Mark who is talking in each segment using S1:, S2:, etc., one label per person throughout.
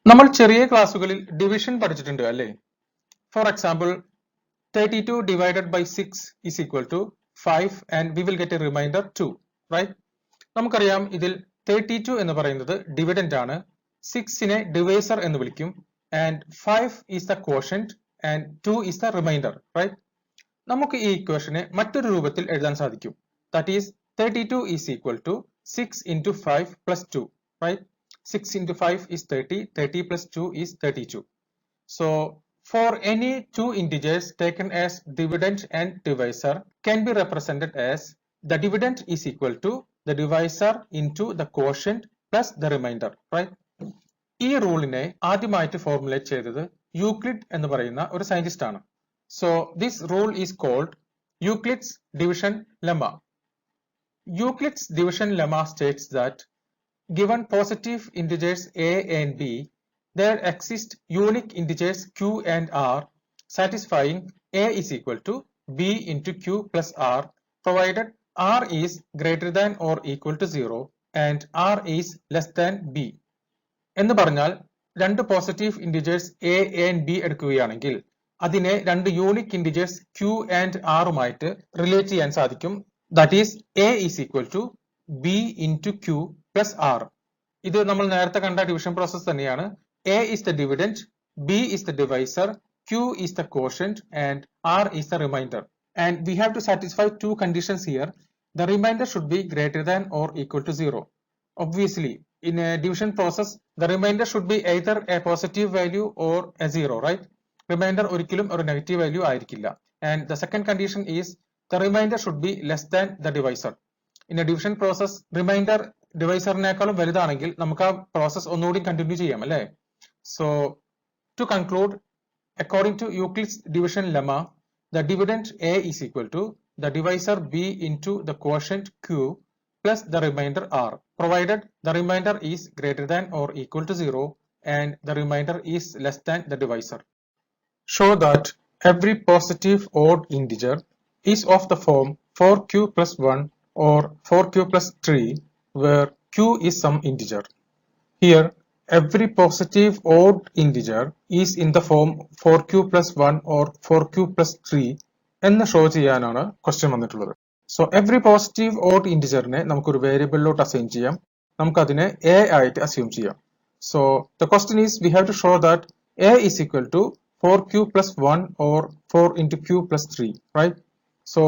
S1: നമ്മൾ ചെറിയ ക്ലാസ്സുകളിൽ ഡിവിഷൻ പഠിച്ചിട്ടുണ്ട് അല്ലേ? For example 32 divided by 6 is equal to 5 and we will get a remainder 2, right? നമുക്കറിയാം ഇതിൽ 32 എന്ന് പറയുന്നത് ഡിവിഡന്റ് ആണ്, 6നെ ഡിവൈസർ എന്ന് വിളിക്കും, and 5 is the quotient and 2 is the remainder, right? നമുക്ക് ഈ ഇക്വേഷനെ മറ്റൊരു രൂപത്തിൽ എഴുതാൻ സാധിക്കും. That is 32 is equal to 6 into 5 plus 2, right? 6 into 5 is 30, 30 plus 2 is 32. So, for any two integers taken as dividend and divisor can be represented as the dividend is equal to the divisor into the quotient plus the remainder, right? ഈ റൂളിനെ ആദ്യമായിട്ട് formulate ചെയ്തത് Euclid എന്ന് പറയുന്ന ഒരു scientist ആണ്. So, this rule is called Euclid's division lemma. Euclid's division lemma states that given positive integers a and b, there exist unique integers q and r satisfying a is equal to b into q plus r, provided r is greater than or equal to 0 and r is less than b. എന്ന് പറഞ്ഞാൽ രണ്ട് positive integers a and b എടുക്കുകയാണെങ്കിൽ അതിനെ രണ്ട് unique integers q and r ഉമായിട്ട് relate ചെയ്യാൻ സാധിക്കും. That is a is equal to b into q plus r. ഇത് നമ്മൾ നേരത്തെ കണ്ട ഡിവിഷൻ പ്രോസസ് തന്നെയാണ്. A is the dividend, B is the divisor, Q is the quotient, and R is the remainder. And we have to satisfy two conditions here. The remainder should be greater than or equal to 0. Obviously, in a division process, the remainder should be either a positive value or a 0, right? Remainder ഒരിക്കലും ഒരു negative value ആയിരിക്കില്ല. And the second condition is the remainder should be less than the divisor. In a division process, remainder ഡിവൈസറിനേക്കാളും വലുതാണെങ്കിൽ നമുക്ക് ആ process ഒന്നുകൂടി continue ചെയ്യാം അല്ലേ? So, to conclude, according to Euclid's division lemma, the dividend a is equal to the divisor b into the quotient q plus the remainder r, provided the remainder is greater than or equal to 0 and the remainder is less than the divisor. Show that every positive odd integer is of the form 4q plus 1 or 4q plus 3 where q is some integer. Here, every positive odd integer is in the form 4q plus 1 or 4q plus 3 എന്ന് show ചെയ്യാനാണ് question വന്നിട്ടുള്ളത്. So every positive odd ഇന്റിജറിനെ നമുക്കൊരു വേരിയബിളിലോട്ട് assign ചെയ്യാം, നമുക്കതിനെ a ആയിട്ട് assume ചെയ്യാം. So the question is we have to show that a is equal to 4q plus 1 or 4 into q plus 3, right? So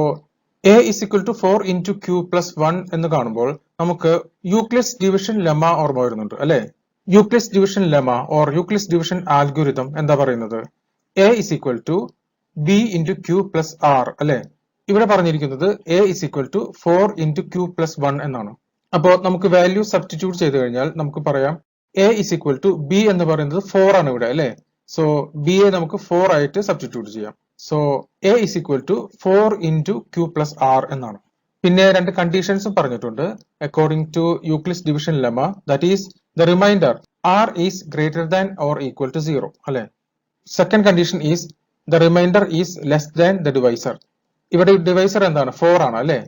S1: a is equal to 4 into q plus 1 എന്ന് കാണുമ്പോൾ നമുക്ക് Euclid's division lemma ഓർമ്മ വരുന്നുണ്ട് അല്ലെ? Euclid's division lemma or Euclid's division algorithm എന്താ പറയുന്നത്? a is equal to b into q plus r അല്ലെ? ഇവിടെ പറഞ്ഞിരിക്കുന്നത് a is equal to 4 into q plus 1 എന്നാണ്. അപ്പോൾ നമുക്ക് വാല്യൂ സബ്സ്റ്റിറ്റ്യൂട്ട് ചെയ്ത് കഴിഞ്ഞാൽ നമുക്ക് പറയാം a is equal to b എന്ന് പറയുന്നത് 4 ആണ് ഇവിടെ അല്ലെ? സോ b യെ നമുക്ക് 4 ആയിട്ട് സബ്സ്റ്റിറ്റ്യൂട്ട് ചെയ്യാം. So a is equal to 4 into q plus r എന്നാണ്. പിന്നെ രണ്ട് കണ്ടീഷൻസും പറഞ്ഞിട്ടുണ്ട് according to Euclid's division lemma, that is the remainder r is greater than or equal to 0 അല്ലെ? Second condition is the remainder is less than the divisor. ഇവിടെ divisor എന്താണ്? 4 ആണ് അല്ലെ?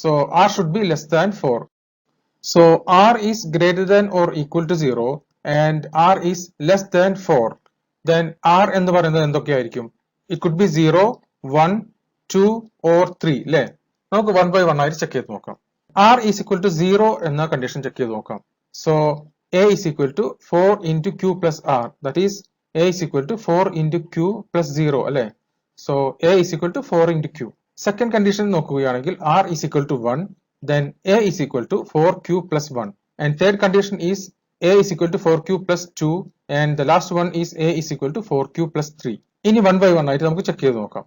S1: So r should be less than 4. So r is greater than or equal to 0 and r is less than 4. Then r എന്ന് പറയുന്നത് എന്തൊക്കെയായിരിക്കും? It could be 0, 1, 2 or 3 അല്ലെ? നമുക്ക് 1 by 1 ആയിട്ട് ചെക്ക് ചെയ്ത് നോക്കാം. r is equal to 0 എന്ന condition check ചെയ്ത് നോക്കാം. So a is equal to 4 into q plus r, that is a is equal to 4 into q plus 0 അല്ലെ? So a is equal to 4 into q. Second condition നോക്കുകയാണെങ്കിൽ r is equal to 1, then a is equal to 4q plus 1, and third condition is a is equal to 4q plus 2 and the last one is a is equal to 4q plus 3. ഇനി 1 by 1 ആയിട്ട് നമുക്ക് check ചെയ്ത് നോക്കാം.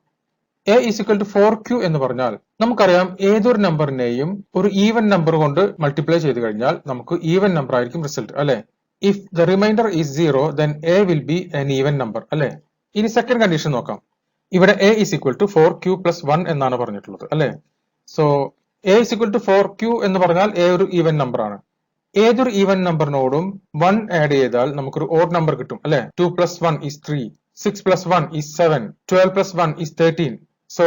S1: a is equal to 4q എന്ന് പറഞ്ഞാൽ നമുക്കറിയാം ഏതൊരു നമ്പറിനെയും ഒരു ഈവൻ നമ്പർ കൊണ്ട് മൾട്ടിപ്ലൈ ചെയ്ത് കഴിഞ്ഞാൽ നമുക്ക് ഈവൻ നമ്പർ ആയിരിക്കും റിസൾട്ട് അല്ലെ? If the remainder is 0 then a will be an even number അല്ലെ? ഇനി സെക്കൻഡ് കണ്ടീഷൻ നോക്കാം. ഇവിടെ a is equal to 4q plus 1 എന്നാണ് പറഞ്ഞിട്ടുള്ളത് അല്ലെ? So a is equal to 4q എന്ന് പറഞ്ഞാൽ a ഒരു ഈവൻ നമ്പർ ആണ്. ഏതൊരു ഈവൻ നമ്പറിനോടും 1 ആഡ് ചെയ്താൽ നമുക്കൊരു ഓഡ് നമ്പർ കിട്ടും അല്ലെ? 2 plus 1 is 3, 6 plus 1 is 7, 12 plus 1 is 13. So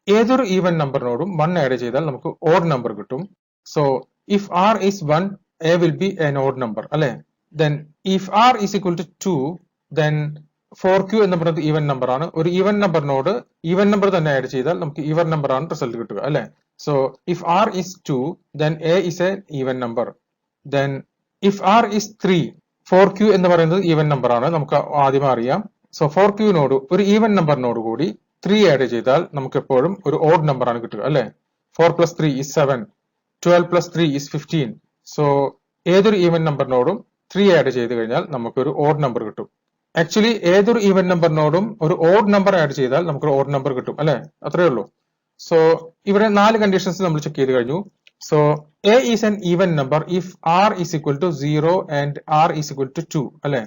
S1: ഏതൊരു ഈവൻ നമ്പറിനോടും 1 ആഡ് ചെയ്താൽ നമുക്ക് ഓഡ് നമ്പർ കിട്ടും. So if r is 1, a will be an odd number അല്ലെ? then if r is equal to 2, then 4q എന്ന് പറയുന്നത് even number ആണ്. ഒരു even നമ്പറിനോട് even number തന്നെ ആഡ് ചെയ്താൽ നമുക്ക് ഈവൻ നമ്പർ ആണ് റിസൾട്ട് കിട്ടുക അല്ലെ. So if r is 2, then a is an even number. then if r is 3, 4q എന്ന് പറയുന്നത് ഈവൻ നമ്പർ ആണ്, നമുക്ക് ആദ്യം അറിയാം. സോ 4q നോട് ഒരു ഈവൻ നമ്പറിനോട് കൂടി 3 ആഡ് ചെയ്താൽ നമുക്ക് എപ്പോഴും ഒരു ഓഡ് നമ്പർ ആണ് കിട്ടുക അല്ലെ. 4 plus 3 is 7, 12 plus 3 is 15. So ഏതൊരു ഈവൻ നമ്പറിനോടും 3 ആഡ് ചെയ്ത് കഴിഞ്ഞാൽ നമുക്ക് ഒരു ഓഡ് നമ്പർ കിട്ടും. ആക്ച്വലി ഏതൊരു ഈവൻ നമ്പറിനോടും ഒരു ഓഡ് നമ്പർ ആഡ് ചെയ്താൽ നമുക്ക് ഓഡ് നമ്പർ കിട്ടും അല്ലെ, അത്രേ ഉള്ളൂ. സോ ഇവിടെ 4 കണ്ടീഷൻസ് നമ്മൾ ചെക്ക് ചെയ്ത് കഴിഞ്ഞു. So a is an even number if r is equal to 0 and r is equal to 2 അല്ലെ.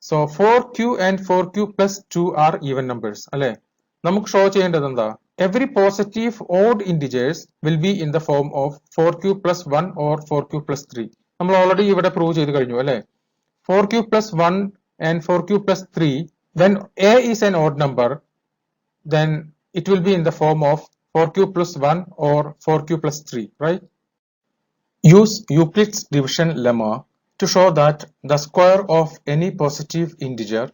S1: So 4q and 4q plus 2 are even numbers അല്ലെ. നമുക്ക് ഷോ ചെയ്യേണ്ടത് എന്താ, every positive odd integers will be in the form of 4q plus 1 or 4q plus 3. നമ്മൾ already ഇവിടെ prove ചെയ്ത് കഴിഞ്ഞു അല്ലെ. 4q plus 1 and 4q plus 3, when a is an odd number, then it will be in the form of 4q plus 1 or 4q plus 3, right? Use Euclid's division lemma to show that the square of any positive integer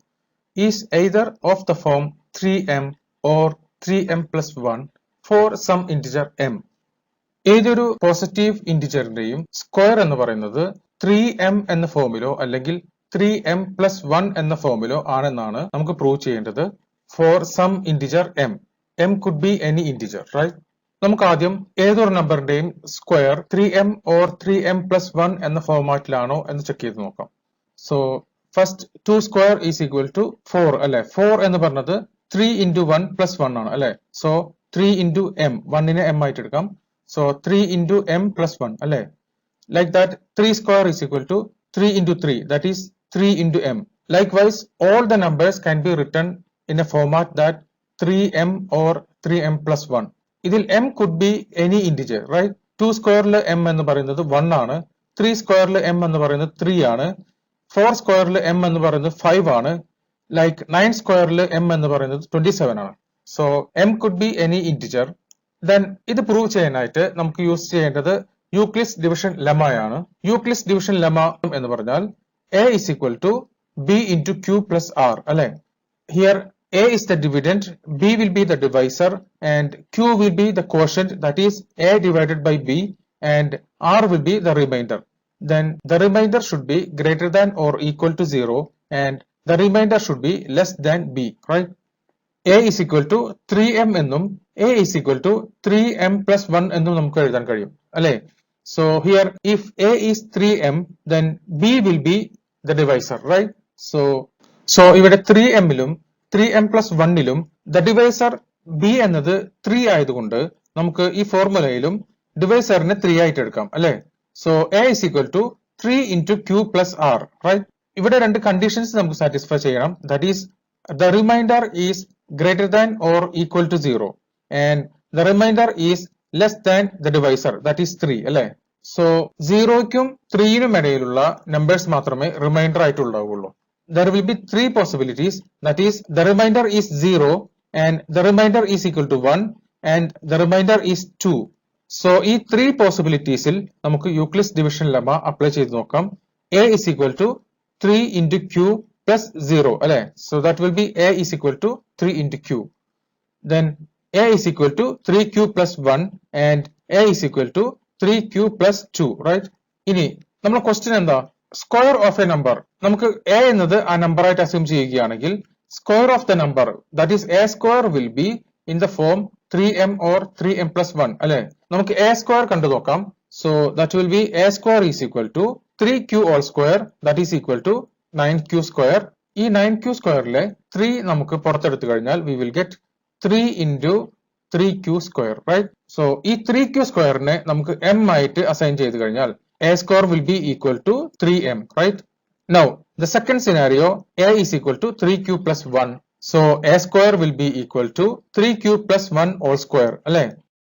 S1: is either of the form 3m or 3m plus 1 for some integer m. ഏതൊരു positive ഇന്റിജറിന്റെയും square എന്ന് പറയുന്നത് 3m എന്ന ഫോമിലോ അല്ലെങ്കിൽ 3m plus 1 എന്ന ഫോമിലോ ആണെന്നാണ് നമുക്ക് prove ചെയ്യേണ്ടത്. For some integer m. m could be any integer, right? നമുക്ക് ആദ്യം ഏതൊരു നമ്പറിന്റെയും square 3m or 3m plus 1 എന്ന ഫോർമാറ്റിലാണോ എന്ന് ചെക്ക് ചെയ്ത് നോക്കാം. So first 2 square is equal to 4 അല്ലെ. 4 എന്ന് പറഞ്ഞത് 3 into 1 plus 1 ആണ് അല്ലെ. സോ 3 into m, 1നെ m ആയിട്ട് എടുക്കാം. സോ 3 into m plus 1 അല്ലെ. Like that 3 square is equal to 3 into 3, that is 3 into m. Likewise, all the numbers can be written in a format that 3m or 3m plus 1. ഇതിൽ m could be any integer, right? 2 സ്ക്വയറിൽ m എന്ന് പറയുന്നത് 1 ആണ്. 3 സ്ക്വയറിൽ m എന്ന് പറയുന്നത് 3 ആണ്. 4 സ്ക്വയറിൽ m എന്ന് പറയുന്നത് 5 ആണ്. ലൈക്ക് 9 സ്ക്വയറിൽ m എന്ന് പറയുന്നത് 27 ആണ്. So m could be any integer. Then ഇത് പ്രൂവ് ചെയ്യാനായിട്ട് നമുക്ക് യൂസ് ചെയ്യേണ്ടത് യൂക്ലിഡ്സ് ഡിവിഷൻ ലെമ്മയാണ്. യൂക്ലിഡ്സ് ഡിവിഷൻ ലെമ്മ എന്ന് പറഞ്ഞാൽ a is equal to b into q plus r അല്ലെ. Here a is the dividend, b will be the divisor, and q will be the quotient, that is a divided by b, and r will be the remainder. Then the remainder should be greater than or equal to 0, and the remainder should be less than b, right? a is equal to 3m എന്നും a is equal to 3m plus 1 എന്നും നമുക്ക് എഴുതാൻ കഴിയും അല്ലെ. So here if a is 3m, then b will be the divisor, right? So ഇവിടെ 3m ലും 3m plus 1ലും the divisor b എന്നത് 3 ആയതുകൊണ്ട് നമുക്ക് ഈ ഫോർമുലയിലും ഡിവൈസറിനെ 3 ആയിട്ട് എടുക്കാം അല്ലെ. So a is equal to 3 into q plus r, right? ഇവിടെ രണ്ട് കണ്ടീഷൻസ് നമുക്ക് സാറ്റിസ്ഫൈ ചെയ്യണം. That is the remainder is greater than or equal to 0, and the remainder is less than the divisor, that is 3 അല്ലെ. So 0ക്കും 3നും ഇടയിലുള്ള numbers മാത്രമേ reminder ആയിട്ട് ഉണ്ടാവുള്ളൂ. There will be 3 possibilities, that is the remainder is 0, and the remainder is equal to 1, and the remainder is 2. So ഈ 3 possibilitiesൽ നമുക്ക് Euclid's division lemma apply ചെയ്ത് നോക്കാം. a is equal to 3 into q plus 0 അല്ലെ. So that will be a is equal to 3 into q. Then a is equal to 3q plus 1, and a is equal to 3q plus 2, right? ഇനി നമ്മുടെ question എന്താ, square of A number. നമുക്ക് a എന്നത് ആ number ആയിട്ട് assume ചെയ്യുകയാണെങ്കിൽ square of the number, that is a square will be in the form 3m or 3m plus 1 അല്ലെ. നമുക്ക് a സ്ക്വയർ കണ്ടു നോക്കാം. So that will be a square is equal to 3q whole square, that is equal to 9q square. ഈ 9q സ്ക്വയറിലെ 3 നമുക്ക് പുറത്തെടുത്തു കഴിഞ്ഞാൽ we will get 3 into 3q square, right? So ഈ 3q സ്ക്വയറിനെ നമുക്ക് m ആയിട്ട് assign ചെയ്ത് കഴിഞ്ഞാൽ a square will be equal to 3m, right? Now the second scenario, a is equal to 3q plus 1. So a square will be equal to 3q plus 1 all square അല്ലെ.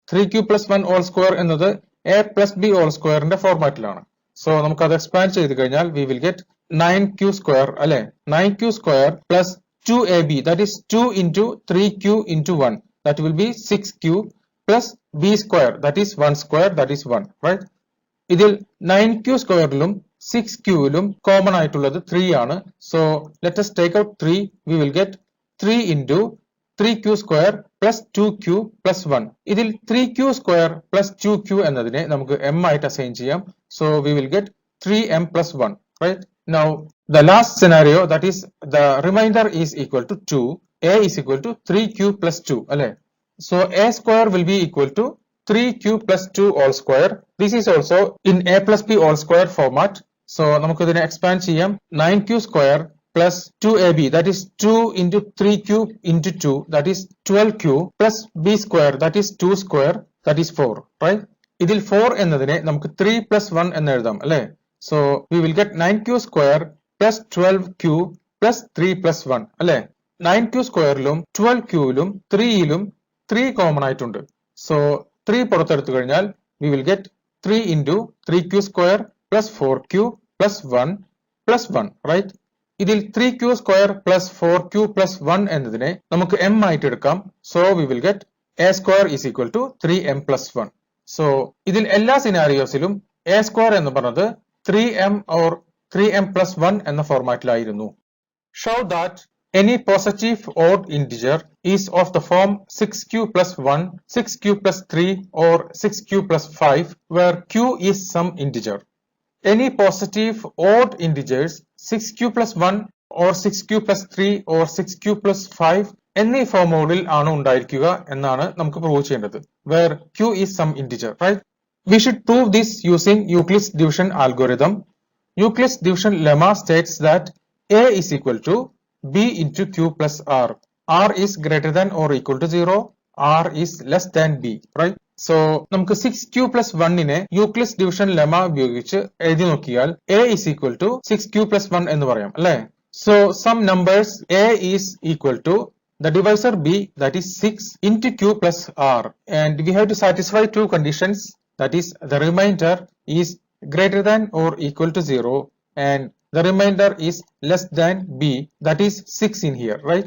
S1: 3q plus 1 all square എന്നത് a plus b all squareന്റെ ഫോർമാറ്റിലാണ്. So നമുക്ക് അത് expand ചെയ്ത് കഴിഞ്ഞാൽ we will get 9q square അല്ലെ. 9q square plus 2ab, that is 2 into 3q into 1, that will be 6q plus b square, that is 1 square, that is 1, right? ഇതിൽ 9q സ്ക്വയറിലും 6q ലും common ആയിട്ടുള്ളത് 3 ആണ്. So let us take out 3. We will get 3 into 3q square plus 2q plus 1. ഇതിൽ 3q square plus 2q എന്നതിനെ നമുക്ക് m ആയിട്ട് assign ചെയ്യാം. So we will get 3m plus 1, right? Now the last scenario, that is the remainder is equal to 2. A is equal to 3q plus 2, അല്ലേ? So a square will be equal to 3q plus 2 all square. This is also in a plus b all square format. So നമുക്ക് ഇതിനെ expand ചെയ്യാം. 9q square plus 2ab, that is 2 into 3q into 2, that is 12q plus b square, that is 2 square, that is 4, right? ഇതിൽ 4 എന്നതിനെ നമുക്ക് 3 plus 1 എന്ന് എഴുതാം, അല്ലേ? So we will get 9q square plus 12q plus 3 plus 1, അല്ലേ? 9q സ്ക്വയറിലും 12q ലും 3 ലും 3 common ആയിട്ടുണ്ട്. So 3 പുറത്തെടുത്തു കഴിഞ്ഞാൽ we will get 3 into 3q square plus 4q plus 1 plus 1, right? ഇതിൽ 3q square plus 4q plus 1 എന്നതിനെ നമുക്ക് m ആയിട്ട് എടുക്കാം. So we will get a square is equal to 3m plus 1. So ഇതിൽ എല്ലാ സിനാരിയോസിലും a square എന്ന് പറഞ്ഞത് 3m or 3m plus 1 എന്ന ഫോർമാറ്റിലായിരുന്നു. Show that any positive odd integer is of the form 6q plus 1, 6q plus 3 or 6q plus 5 where q is some integer. Any positive odd integers 6q plus 1 or 6q plus 3 or 6q plus 5 എന്നീ ഫോമുകളിൽ ആണ് ഉണ്ടായിരിക്കുക എന്നാണ് നമുക്ക് prove ചെയ്യേണ്ടത്. Where q is some integer, right? We should prove this using Euclid's division algorithm. Euclid's division lemma states that a is equal to b into q plus r. R is greater than or equal to 0. R is less than b, right? So നമുക്ക് 6q plus 1 നെ Euclid's division lemma ഉപയോഗിച്ച് എഴുതി നോക്കിയാൽ a is equal to 6q plus 1 എന്ന് പറയാം, അല്ലേ? So some numbers a is equal to the divisor b, that is 6 into q plus r, and we have to satisfy two conditions, that is the remainder is greater than or equal to 0 and the remainder is less than b, that is 6 in here, right?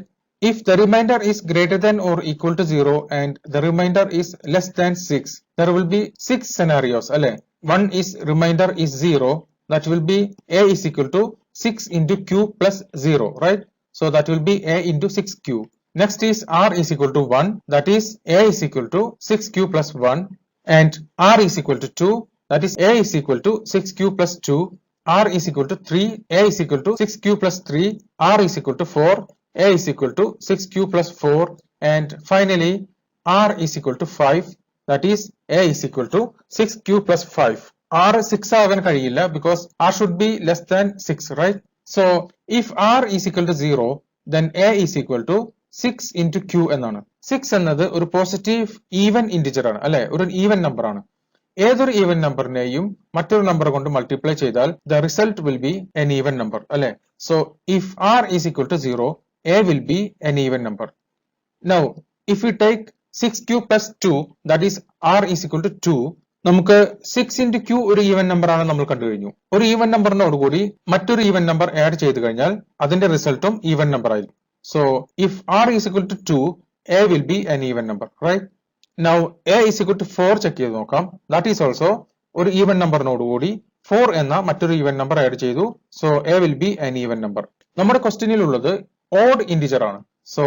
S1: If the remainder is greater than or equal to 0 and the remainder is less than 6, there will be 6 scenarios, alle? One is remainder is 0, that will be a is equal to 6 into q plus 0, right? So that will be a into 6q. Next is r is equal to 1, that is a is equal to 6q plus 1, and r is equal to 2, that is a is equal to 6q plus 2, r is equal to 3, a is equal to 6q plus 3, r is equal to 4, a is equal to 6q plus 4, and finally r is equal to 5, that is a is equal to 6q plus 5. r 6 ആവാൻ കഴിയില്ല because r should be less than 6, right? So if r is equal to 0, then a is equal to 6 into q എന്നാണ്. 6 എന്നത് ഒരു positive even integer ആണ്, അല്ലെ? ഒരു even number ആണ്. ഏതൊരു ഈവൻ നമ്പറിനെയും മറ്റൊരു നമ്പർ കൊണ്ട് മൾട്ടിപ്ലൈ ചെയ്താൽ the result will be an even number, അല്ലെ? So if r is equal to 0, a will be an even number. Now if we take 6q plus 2, that is r is equal to 2, നമുക്ക് 6 into q ഒരു even number ആണ് നമ്മൾ കണ്ടു കഴിഞ്ഞു. ഒരു even നമ്പറിനോട് കൂടി മറ്റൊരു ഈവൻ നമ്പർ ആഡ് ചെയ്ത് കഴിഞ്ഞാൽ അതിന്റെ റിസൾട്ടും ഈവൻ നമ്പർ ആയിരിക്കും. So if r is equal to 2, a will be an even number, right? Now a is equal to 4 check ചെയ്ത് നോക്കാം. That is also ഒരു ഈവൻ നമ്പറിനോട് കൂടി 4 എന്ന മറ്റൊരു ഈവൻ നമ്പർ ആഡ് ചെയ്തു. So a will be an even number. നമ്മുടെ ക്വസ്റ്റ്യനിൽ ഉള്ളത് ഓഡ് ഇന്റിജർ ആണ്. So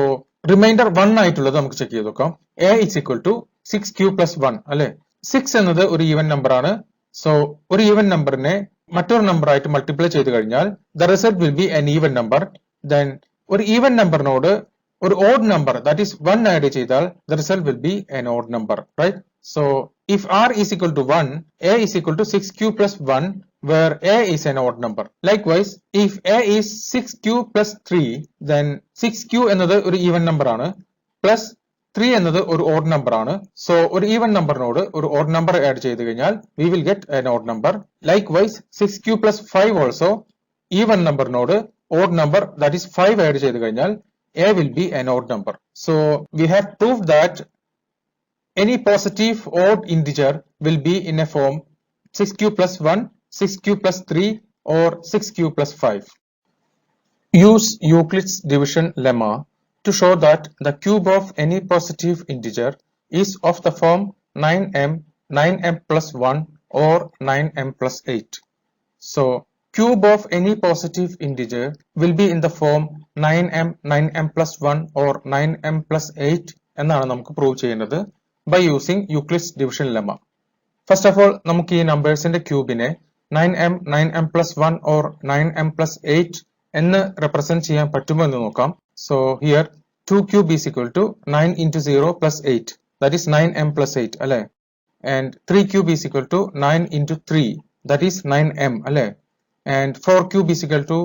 S1: റിമൈൻഡർ 1 ആയിട്ടുള്ളത് നമുക്ക് ചെക്ക് ചെയ്ത് നോക്കാം. a is equal to 6q plus 1, അല്ലെ? 6 എന്നത് ഒരു ഈവൻ നമ്പർ ആണ്. So ഒരു ഈവൻ നമ്പറിനെ മറ്റൊരു നമ്പർ ആയിട്ട് മൾട്ടിപ്ലൈ ചെയ്ത് കഴിഞ്ഞാൽ the result will be an even number. Then ഒരു ഈവൻ നമ്പറിനോട് ഒരു odd number, that is 1 add ചെയ്താൽ the result will be an odd number, right? So if r is equal to 1, a is equal to 6q plus 1, where a is an odd number. Likewise, if a is 6q plus 3, then 6q എന്നത് ഒരു even number ആണ്, plus 3 എന്നത് ഒരു odd number ആണ്. So ഒരു even നമ്പറിനോട് ഒരു odd number add ചെയ്ത് കഴിഞ്ഞാൽ we will get an odd number. Likewise, 6q plus 5 also even നമ്പറിനോട് odd number, that is 5 add ചെയ്ത് കഴിഞ്ഞാൽ a will be an odd number. So we have proved that any positive odd integer will be in a form 6q plus 1, 6q plus 3 or 6q plus 5. Use Euclid's division lemma to show that the cube of any positive integer is of the form 9m, 9m plus 1 or 9m plus 8. So cube of any positive integer will be in the form 9m, 9m plus 1 or 9m plus 8 എന്നാണ് നമുക്ക് prove ചെയ്യുന്നത് by using Euclid's division lemma. First of all, നമുക്ക് ഈ നമ്പേഴ്സിന്റെ ക്യൂബിനെ 9m, 9m plus 1 or 9m plus 8 എന്ന് represent ചെയ്യാൻ പറ്റുമോ എന്ന് നോക്കാം. So here 2 cube is equal to 9 into 0 plus 8, that is 9m plus 8 അല്ലേ, and 3 cube is equal to 9 into 3, that is 9m അല്ലേ, and 4 cube is equal to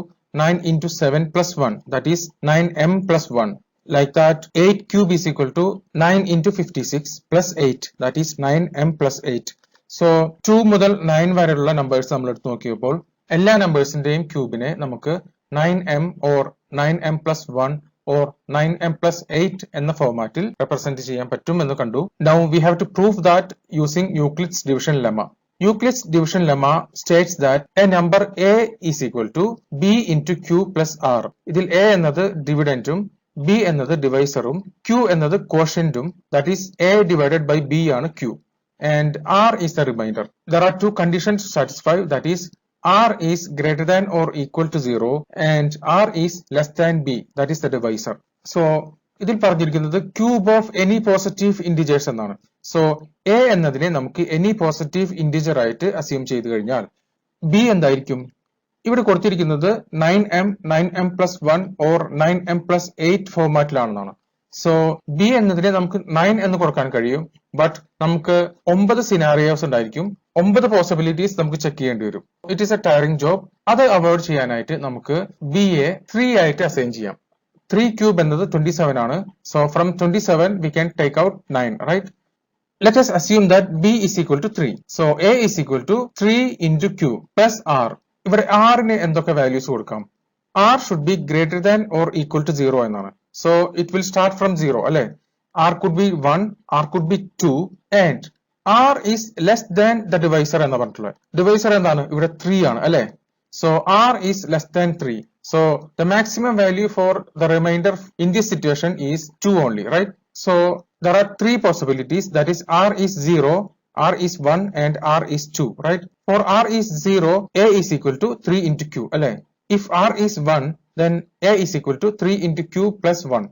S1: 9 into 7 plus 1, that is 9m plus 1. Like that, 8 cube is equal to 9 into 56 plus 8, that is 9m plus 8. So 2 മുതൽ 9 വരെയുള്ള numbers നമ്മൾ എടുത്തു നോക്കിയപ്പോൾ എല്ലാ നമ്പേഴ്സിന്റെയും ക്യൂബിനെ നമുക്ക് 9m or 9m plus 1 or 9m plus 8 എന്ന ഫോർമാറ്റിൽ represent ചെയ്യാൻ പറ്റും എന്ന് കണ്ടു. Now we have to prove that using Euclid's division lemma. Euclid's division lemma states that a number a is equal to b into q plus r. ഇതിൽ a എന്നത് ഡിവിഡൻറ്റും b എന്നത് ഡിവൈസറും q എന്നത് ക്വോഷ്യന്റും, that is a divided by b ആണ് q, and r is the remainder. There are two conditions to satisfy, that is r is greater than or equal to 0 and r is less than b, that is the divisor. So ഇതിൽ പറഞ്ഞിരിക്കുന്നത് cube of any positive integers എന്നാണ്. So a എന്നതിനെ നമുക്ക് any positive integer ആയിട്ട് assume ചെയ്തു കഴിഞ്ഞാൽ b എന്തായിരിക്കും? ഇവിടെ കൊടുത്തിരിക്കുന്നത് 9m, 9m plus 1 or 9m plus 8 ഫോർമാറ്റിലാണെന്നാണ്. സോ b എന്നതിനെ നമുക്ക് 9 എന്ന് കൊടുക്കാൻ കഴിയും, ബട്ട് നമുക്ക് 9 സിനാരിയോസ് ഉണ്ടായിരിക്കും, 9 പോസിബിലിറ്റീസ് നമുക്ക് ചെക്ക് ചെയ്യേണ്ടി വരും. It is A tiring job. അത് അവോയ്ഡ് ചെയ്യാനായിട്ട് നമുക്ക് b യെ 3 ആയിട്ട് അസൈൻ ചെയ്യാം. 3 ക്യൂബ് എന്നത് 27 ആണ്. So from 27 we can take out 9, right? Let us assume that b is equal to 3. So a is equal to 3 into q plus r. ഇവിടെ r ന് എന്തൊക്കെ വാല്യൂസ് കൊടുക്കാം? r should be greater than or equal to 0 എന്നാണ്. So it will start from 0 അല്ലെ. r could be 1, r could be 2 and r is less than the divisor എന്ന് പറഞ്ഞിട്ടുള്ളത്. Divisor എന്താണ്? ഇവിടെ 3 ആണ് അല്ലെ. So r is less than 3. So the maximum value for the remainder in this situation is 2 only, right? So there are 3 possibilities, that is r is 0, r is 1 and r is 2, right? For r is 0, a is equal to 3 into q, alle. If r is 1, then a is equal to 3 into q plus 1.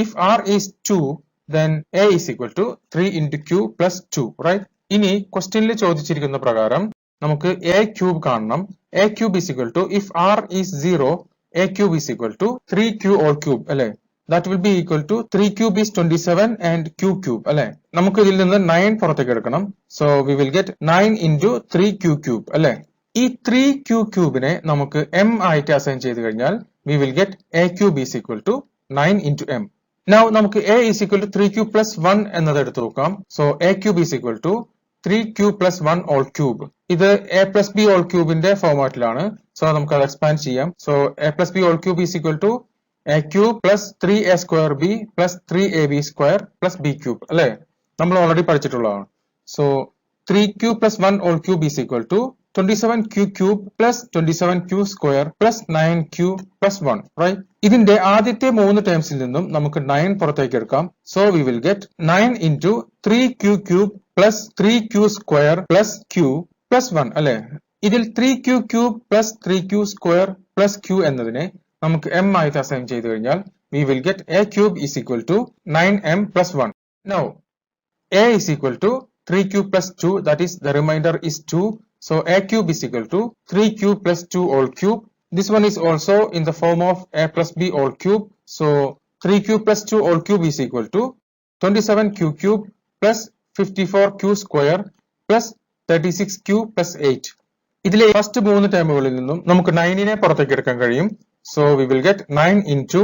S1: If r is 2, then a is equal to 3 into q plus 2, right? ഇനി ക്വസ്റ്റ്യനിൽ ചോദിച്ചിരിക്കുന്ന പ്രകാരം നമുക്ക് a cube കാണണം. a cube is equal to, if r is 0, a cube is equal to 3q all cube, alle. That will be equal to 3 cube is 27 and q cube, alle. നമുക്ക് ഇതിൽ നിന്ന് 9 പുറത്തേക്ക് എടുക്കണം. So we will get 9 into 3q cube, alle. ഈ 3q ക്യൂബിനെ നമുക്ക് m ആയിട്ട് assign ചെയ്ത് കഴിഞ്ഞാൽ we will get a cube is equal to 9 into m. Now നമുക്ക് a is equal to 3q plus 1 എന്നത് എടുത്ത് നോക്കാം. So a cube is equal to 3q plus 1 all cube. ഇത് a plus b all cubeന്റെ ഫോർമാറ്റിലാണ്. So നമുക്ക് അത് expand ചെയ്യാം. So a plus b all cube is equal to a cube plus 3a square b plus 3ab square plus b cube അല്ലെ. നമ്മൾ already പഠിച്ചിട്ടുള്ളതാണ്. So 3q plus 1 all cube is equal to 27q cube plus 27q square plus 9q plus 1, right? ഇതിന്റെ ആദ്യത്തെ 3 ടേംസിൽ നിന്നും നമുക്ക് 9 പുറത്തേക്ക് എടുക്കാം. So we will get 9 into 3q cube plus 3q square plus q plus 1 അല്ലെ. ഇതിൽ 3q cube plus 3q square plus q എന്നതിനെ നമുക്ക് m ആയിട്ട് അസൈൻ ചെയ്ത് കഴിഞ്ഞാൽ we will get a cube is equal to 9m plus 1. Now a is equal to 3q plus 2, that is the remainder is 2. So a cube is equal to 3q plus 2 all cube. This one is also in the form of a plus b all cube. So 3q plus 2 all cube is equal to 27q cube plus 54q square plus 36q plus 8. ഇതിലെ first 3 ടേമുകളിൽ നിന്നും നമുക്ക് 9 നെ പുറത്തേക്ക് എടുക്കാൻ കഴിയും. So we will get 9 into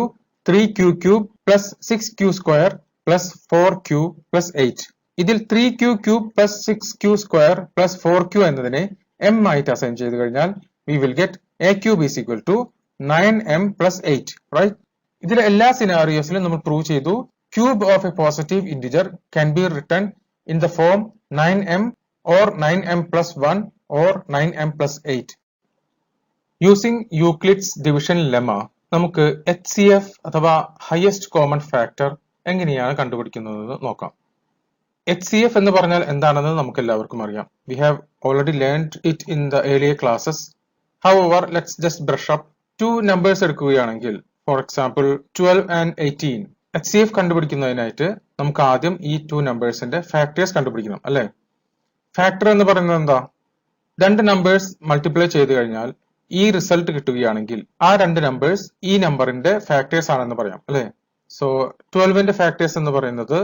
S1: 3q cube plus 6q square plus 4q plus 8. ഇതിൽ 3q cube plus 6q square plus 4q എന്നതിനെ m ആയിട്ട് അസൈൻ ചെയ്ത് കഴിഞ്ഞാൽ we will get a cube is equal to 9m plus 8, right? ഇതിലെ എല്ലാ സിനാരിയോസിലും നമ്മൾ prove ചെയ്തു cube of a positive integer can be written in the form 9m or 9m plus 1 or 9m plus 8. Using Euclid's division lemma, നമുക്ക് HCF അഥവാ highest common factor എങ്ങനെയാണ് കണ്ടുപിടിക്കുന്നത് നോക്കാം. HCF എന്ന് പറഞ്ഞാൽ എന്താണെന്ന് നമുക്ക് എല്ലാവർക്കും അറിയാം. We have already learned it in the earlier classes. However, let's just brush up. Two numbers എടുക്കുകയാണെങ്കിൽ, for example 12 and 18, HCF കണ്ടുപിടിക്കുന്നതിനായിട്ട് നമുക്ക് ആദ്യം ഈ two നമ്പേഴ്സിന്റെ ഫാക്ടേഴ്സ് കണ്ടുപിടിക്കണം അല്ലെ? ഫാക്ടർ എന്ന് പറയുന്നത് എന്താ? രണ്ട് നമ്പേഴ്സ് മൾട്ടിപ്ലൈ ചെയ്ത് കഴിഞ്ഞാൽ ഈ റിസൾട്ട് കിട്ടുകയാണെങ്കിൽ ആ രണ്ട് നമ്പേഴ്സ് ഈ നമ്പറിന്റെ ഫാക്ടേഴ്സ് ആണെന്ന് പറയാം അല്ലെ? സോ 12ന്റെ ഫാക്ടേഴ്സ് എന്ന് പറയുന്നത്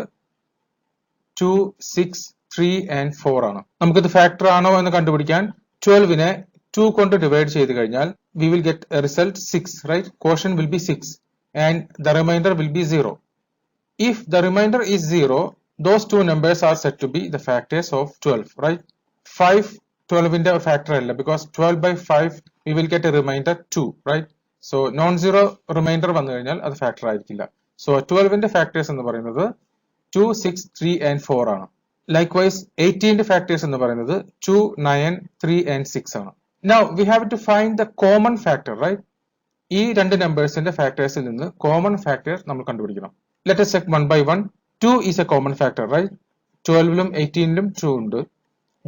S1: 2, 6, 3 and 4 ആണ്. നമുക്കിത് ഫാക്ടർ ആണോ എന്ന് കണ്ടുപിടിക്കാൻ 12നെ 2 കൊണ്ട് ഡിവൈഡ് ചെയ്ത് കഴിഞ്ഞാൽ we will get a result 6, right? Quotient will be 6 and the remainder will be 0. If the remainder is 0, those two numbers are said to be the factors of 12, right? 5 12ന്റെ factor അല്ല, because 12 by 5 we will get a remainder 2, right? So non-zero remainder വന്നു കഴിഞ്ഞാൽ അത് factor ആയിരിക്കില്ല. So 12ന്റെ factors എന്ന് പറയുന്നത് 2, 6, 3 and 4 ആണ്. Likewise 18ന്റെ factors എന്ന് പറയുന്നത് 2, 9, 3 and 6 ആണ്. Now we have to find the common factor, right? ഈ രണ്ട് നമ്പേഴ്സിന്റെ ഫാക്ടേഴ്സിൽ നിന്ന് കോമൺ ഫാക്ടർ നമ്മൾ കണ്ടുപിടിക്കണം. Let us check one by one. 2 is a common factor, right? 12ലും 18ലും 2 ഉണ്ട്.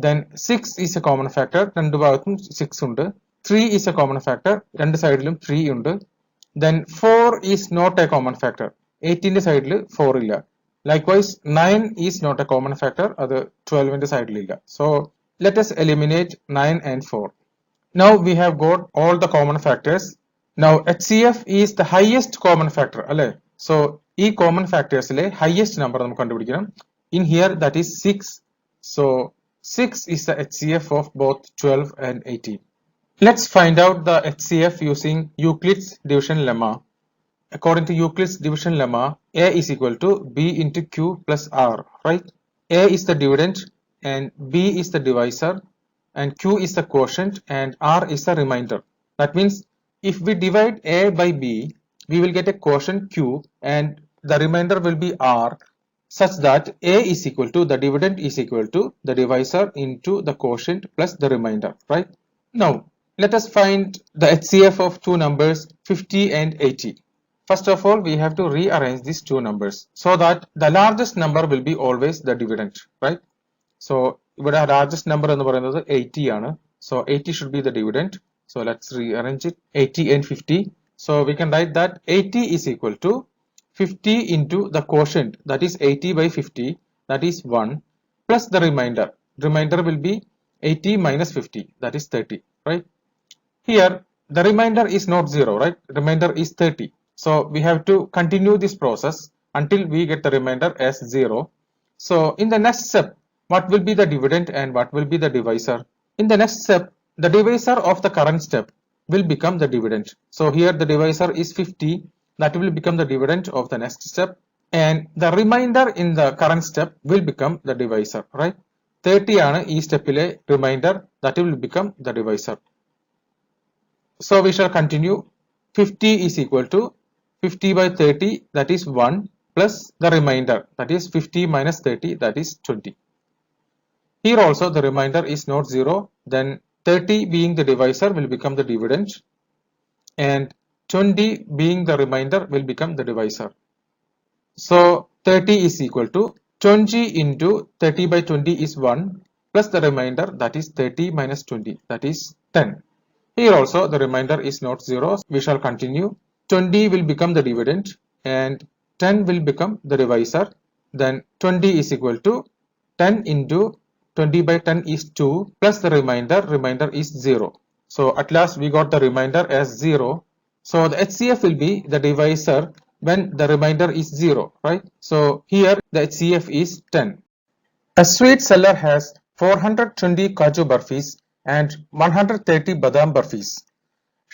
S1: Then 6 is a common factor. രണ്ട് ഭാഗത്തും 6 ഉണ്ട്. 3 is a common factor. രണ്ട് സൈഡിലും 3 ഉണ്ട്. Then 4 is not a common factor. 18ന്റെ സൈഡിൽ 4 ഇല്ല. Likewise 9 is not a common factor. അത് 12ന്റെ സൈഡിൽ ഇല്ല. So let us eliminate 9 and 4. Now we have got all the common factors. Now HCF is the highest common factor അല്ലേ? So ഈ common factorsലെ highest number നമുക്ക് കണ്ടുപിടിക്കണം. In here that is 6. So 6 is the HCF of both 12 and 18. Let's find out the HCF using Euclid's division lemma. According to Euclid's division lemma, A is equal to B into Q plus R, right? A is the dividend and B is the divisor and Q is the quotient and R is the remainder. That means if we divide A by B, we will get a quotient Q and the remainder will be R, such that A is equal to the dividend is equal to the divisor into the quotient plus the remainder, right? Now let us find the HCF of two numbers 50 and 80. First of all, we have to rearrange these two numbers so that the largest number will be always the dividend, right? So ഇവിടെ largest number എന്ന് പറയുന്നത് 80 ആണ്. So 80 should be the dividend. So let's rearrange it. 80 and 50. So we can write that 80 is equal to 50 into the quotient, that is 80 by 50, that is 1, plus the remainder. Remainder will be 80 minus 50, that is 30, right? Here the remainder is not 0, right? Remainder is 30. So we have to continue this process until we get the remainder as 0. So in the next step, what will be the dividend and what will be the divisor? In the next step, the divisor of the current step will become the dividend. So here the divisor is 50, that will become the dividend of the next step, and the remainder in the current step will become the divisor, right? 30 ആണ് ഈ സ്റ്റെപ്പിലെ remainder, that will become the divisor. So we shall continue. 50 is equal to 50 by 30, that is 1, plus the remainder, that is 50 minus 30, that is 20. Here also the remainder is not 0, then 30 being the divisor will become the dividend and 20 being the remainder will become the divisor. So 30 is equal to 20 into 30 by 20 is 1 plus the remainder, that is 30 minus 20, that is 10. Here also the remainder is not 0. We shall continue. 20 will become the dividend and 10 will become the divisor. Then 20 is equal to 10 into 20 by 10 is 2 plus the remainder is 0. So at last we got the remainder as 0. So the HCF will be the divisor when the remainder is 0, right? So here the HCF is 10. A sweet seller has 420 Kaju Barfis and 130 Badam Barfis.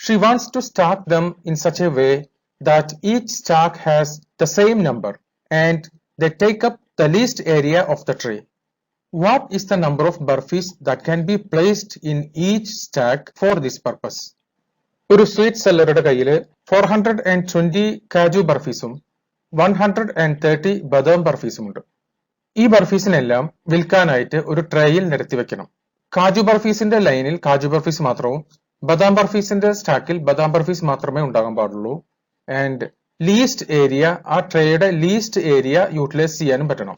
S1: She wants to stack them in such a way that each stack has the same number and they take up the least area of the tray. What is the number of Barfis that can be placed in each stack for this purpose? ഒരു sweet സെല്ലറുടെ കയ്യിൽ 420 കാജു ബർഫീസും 130 ബദാം ബർഫീസും ഉണ്ട്. ഈ ബർഫീസിനെല്ലാം വിൽക്കാനായിട്ട് ഒരു ട്രേയിൽ നിരത്തി വെക്കണം. കാജു ബർഫീസിന്റെ ലൈനിൽ കാജു ബർഫീസ് മാത്രവും ബദാം ബർഫീസിന്റെ സ്റ്റാക്കിൽ ബദാം ബർഫീസ് മാത്രമേ ഉണ്ടാകാൻ പാടുള്ളൂ. ആൻഡ് ലീസ്റ്റ് ഏരിയ, ആ ട്രേയുടെ ലീസ്റ്റ് ഏരിയ യൂട്ടിലൈസ് ചെയ്യാനും പറ്റണം.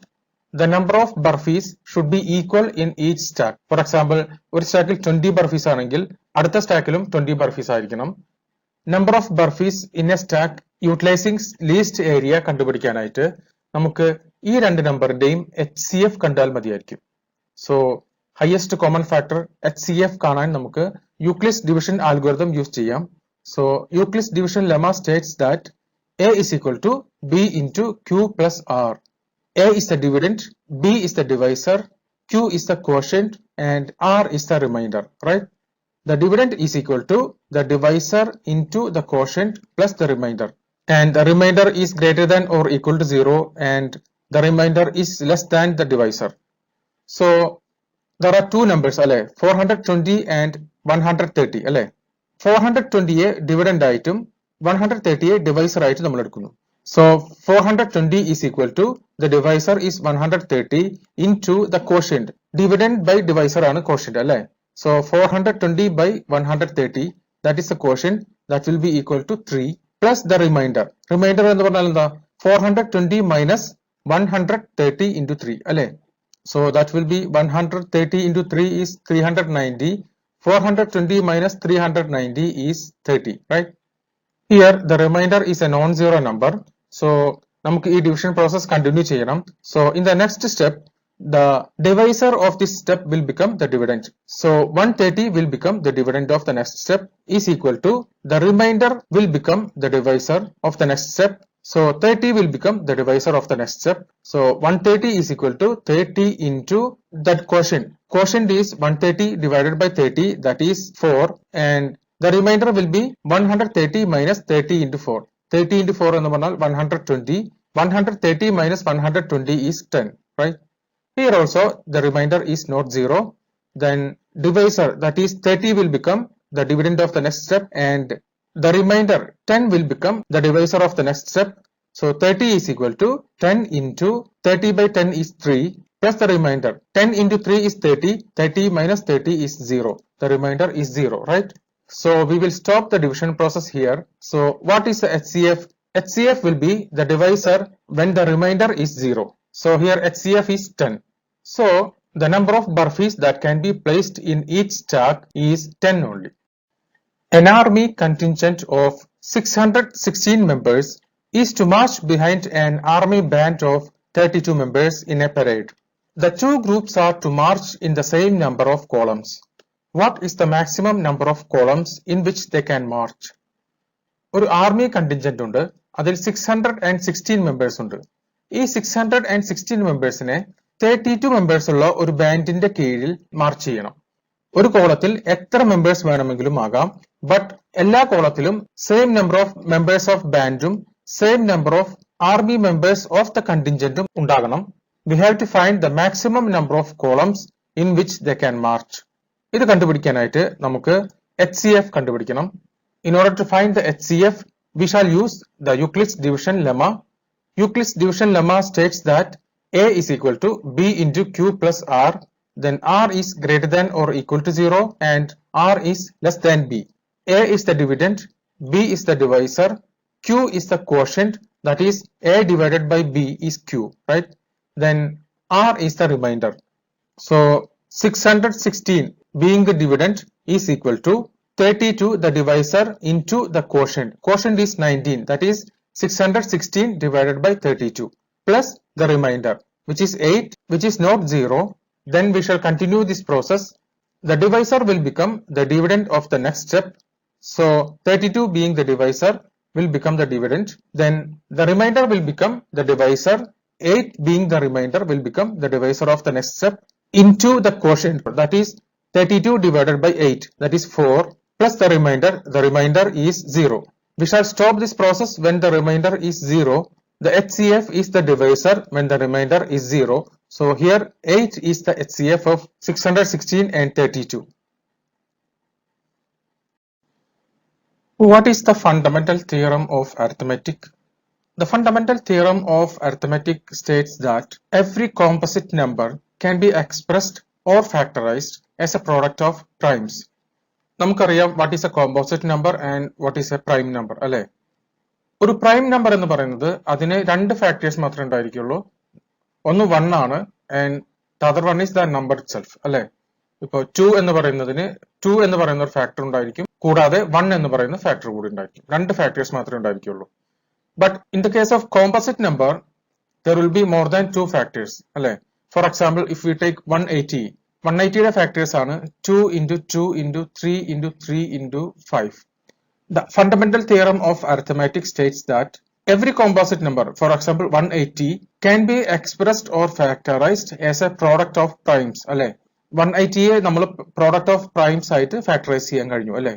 S1: the number of burpees should be equal in each stack. For example, ഒരു സ്റ്റാക്കിൽ 20 burpees ആണെങ്കിൽ അടുത്ത സ്റ്റാക്കിലും 20 burpees ആയിരിക്കണം. Number of burpees in a stack utilizing least area കണ്ടുപിടിക്കാനായിട്ട് നമുക്ക് ഈ രണ്ട് നമ്പറിന്റെയും HCF കണ്ടാൽ മതിയായിരിക്കും. So highest common factor HCF കാണാൻ നമുക്ക് Euclid's division algorithm യൂസ് ചെയ്യാം. So Euclid's division lemma states that A is equal to B into Q plus R. A is the dividend, B is the divisor, Q is the quotient, and R is the remainder, right? The dividend is equal to the divisor into the quotient plus the remainder. And the remainder is greater than or equal to 0 and the remainder is less than the divisor. So there are two numbers, 420 and 130. 420 dividend item, 130 divisor item. So 420 is equal to the divisor is 130 into the quotient. Dividend by divisor ആണ് quotient. So 420 by 130, that is the quotient, that will be equal to 3 plus the remainder. Remainder എന്ന് പറഞ്ഞാൽ എന്താ 420 minus 130 into 3 So that will be 130 into 3 is 390. 420 minus 390 is 30, right? Here the remainder is a non-zero number. So നമുക്ക് ഈ division process continue ചെയ്യണം. So in the next step, the divisor of this step will become the dividend. So 130 will become the dividend of the next step is equal to the remainder will become the divisor of the next step. So 30 will become the divisor of the next step. So 130 is equal to 30 into that quotient. Quotient is 130 divided by 30, that is 4, and the remainder will be 130 minus 30 into 4. 30 into 4 എന്ന് പറഞ്ഞാൽ 120. 130 minus 120 is 10, right? Here also the remainder is not 0. Then divisor, that is 30, will become the dividend of the next step, and the remainder 10 will become the divisor of the next step. So 30 is equal to 10 into 30 by 10 is 3 plus the remainder. 10 into 3 is 30. 30 minus 30 is 0. The remainder is 0, right? So we will stop the division process here. So what is the HCF? HCF will be the divisor when the remainder is 0. So here HCF is 10. So the number of burpees that can be placed in each stack is 10 only. An army contingent of 616 members is to march behind an army band of 32 members in a parade. The two groups are to march in the same number of columns. What is the maximum number of columns in which they can march? ഒരു army contingent ഉണ്ട്, അതിൽ 616 members ഉണ്ട്. ഈ 616 മെമ്പേഴ്സിനെ 32 members ഉള്ള ഒരു ബാൻഡിന്റെ കീഴിൽ March ചെയ്യണം. ഒരു കോളത്തിൽ എത്ര മെമ്പേഴ്സ് വേണമെങ്കിലും ആകാം, ബട്ട് എല്ലാ കോളത്തിലും same number of members of ബാൻഡും same number of army members of the കണ്ടിൻജന്റും ഉണ്ടാകണം. We have to find the maximum number of columns in which they can march. ഇത് കണ്ടുപിടിക്കാനായിട്ട് നമുക്ക് HCF കണ്ടുപിടിക്കണം. In order to find the HCF, we shall use the Euclid's division lemma. Euclid's division lemma states that A is equal to B into Q plus R, then R is greater than or equal to 0 and R is less than B. A is the dividend, B is the divisor, Q is the quotient, that is A divided by B is Q, right? Then R is the remainder. So 616 being the dividend is equal to 32 the divisor into the quotient. Quotient is 19, that is 616 divided by 32 plus the remainder, which is 8, which is not 0. Then we shall continue this process. The divisor will become the dividend of the next step. So 32 being the divisor will become the dividend. Then the remainder will become the divisor. 8 being the remainder will become the divisor of the next step into the quotient, that is 32 divided by 8, that is 4 plus the remainder is 0. We shall stop this process when the remainder is 0. The HCF is the divisor when the remainder is 0. So here 8 is the HCF of 616 and 32. What is the fundamental theorem of arithmetic? The fundamental theorem of arithmetic states that every composite number can be expressed or factorized as a product of primes. നമുക്കറിയാം what is a composite number and what is a prime number, അല്ലേ? ഒരു prime number എന്ന് പറയുന്നത് അതിന് രണ്ട് factors മാത്രമേ ഉണ്ടായിരിക്കുള്ളൂ. ഒന്ന് 1 ആണ് and the other one is the number itself അല്ലെ. ഇപ്പോൾ 2 എന്ന് പറയുന്നതിന് 2 എന്ന് പറയുന്ന ഒരു ഫാക്ടർ ഉണ്ടായിരിക്കും, കൂടാതെ 1 എന്ന് പറയുന്ന ഫാക്ടർ കൂടി ഉണ്ടായിരിക്കും. രണ്ട് ഫാക്ടേഴ്സ് മാത്രമേ ഉണ്ടായിരിക്കുള്ളൂ. But in the case of composite number there will be more than 2 factors അല്ലെ. For example if we take 180, 180യുടെ ഫാക്ടേഴ്സ് ആണ് 2 into 2 into 3 into 3 into 5. The fundamental theorem of arithmetic states that every composite number, for example 180, can be expressed or factorized as a product of primes അല്ലെ. 180യെ നമ്മൾ product of primes ആയിട്ട് factorize ചെയ്യാൻ കഴിഞ്ഞു അല്ലെ.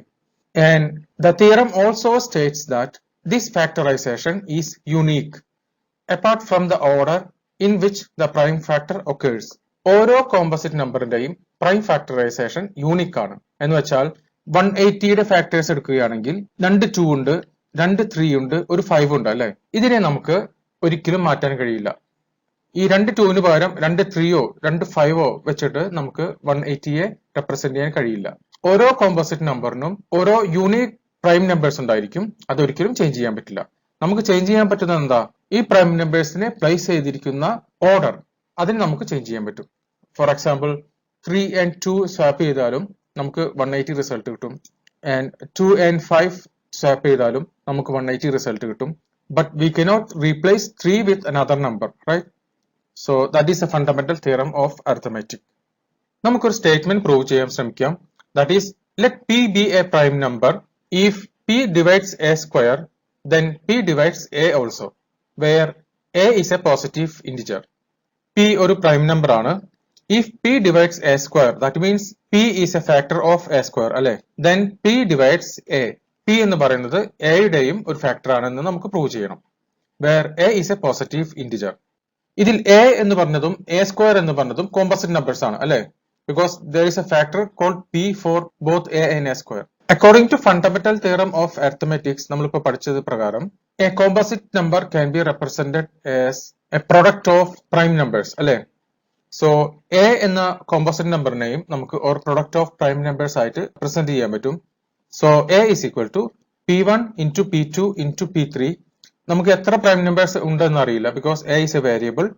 S1: And the theorem also states that this factorization is unique apart from the order in which the prime factor occurs. ഓരോ composite നമ്പറിന്റെയും prime factorisation unique ആണ്. എന്ന് വെച്ചാൽ 180യുടെ ഫാക്ടേഴ്സ് എടുക്കുകയാണെങ്കിൽ 2 2 ഉണ്ട്, 2 3 ഉണ്ട്, ഒരു 5 ഉണ്ട് അല്ലെ. ഇതിനെ നമുക്ക് ഒരിക്കലും മാറ്റാൻ കഴിയില്ല. ഈ 2 2ന് പകരം 2 3ഓ 2 5ഓ വെച്ചിട്ട് നമുക്ക് 180യെ റെപ്രസെന്റ് ചെയ്യാൻ കഴിയില്ല. ഓരോ കോമ്പോസിറ്റ് നമ്പറിനും ഓരോ യൂണിക് പ്രൈം നമ്പേഴ്സ് ഉണ്ടായിരിക്കും. അതൊരിക്കലും ചേഞ്ച് ചെയ്യാൻ പറ്റില്ല. നമുക്ക് ചേഞ്ച് ചെയ്യാൻ പറ്റുന്നത് എന്താ? ഈ പ്രൈം നമ്പേഴ്സിനെ പ്ലേസ് ചെയ്തിരിക്കുന്ന ഓർഡർ, അതിന് നമുക്ക് ചേഞ്ച് ചെയ്യാൻ പറ്റും. ഫോർ എക്സാമ്പിൾ 3 and 2 സ്വാപ്പ് ചെയ്താലും നമുക്ക് 180 റിസൾട്ട് കിട്ടും. ആൻഡ് 2 and 5 സ്വാപ്പ് ചെയ്താലും നമുക്ക് 180 റിസൾട്ട് കിട്ടും. But we cannot replace 3 with another number, right? So that is a fundamental theorem of arithmetic. നമുക്കൊരു സ്റ്റേറ്റ്മെന്റ് പ്രൂവ് ചെയ്യാൻ ശ്രമിക്കാം. That is let p be a prime number if p divides a square, then p divides a also, where a is a positive integer. p ഒരു prime number ആണ്. if p divides a square, that means p is a factor of a square അല്ലെ. then p divides a. p എന്ന് പറയുന്നത് a യുടെയും ഒരു factor ആണെന്ന് നമുക്ക് prove ചെയ്യണം. where a is a positive integer. ഇതിൽ a എന്ന് പറഞ്ഞതും a square എന്ന് പറഞ്ഞതും കോമ്പോസിറ്റ് നമ്പേഴ്സ് ആണ് അല്ലെ. because there is a factor called p for both a and a square. According to fundamental theorem of arithmetic, നമ്മളിപ്പോൾ പഠിച്ചത് പ്രകാരം a composite number can be represented as a product of prime numbers അല്ലെ. So a എന്ന composite നമ്പറിനെയും നമുക്ക് or product of prime numbers ആയിട്ട് present ചെയ്യാൻ പറ്റും. So a is equal to p1 into p2 into p3. നമുക്ക് എത്ര prime numbers ഉണ്ടെന്ന് അറിയില്ല because a is a variable.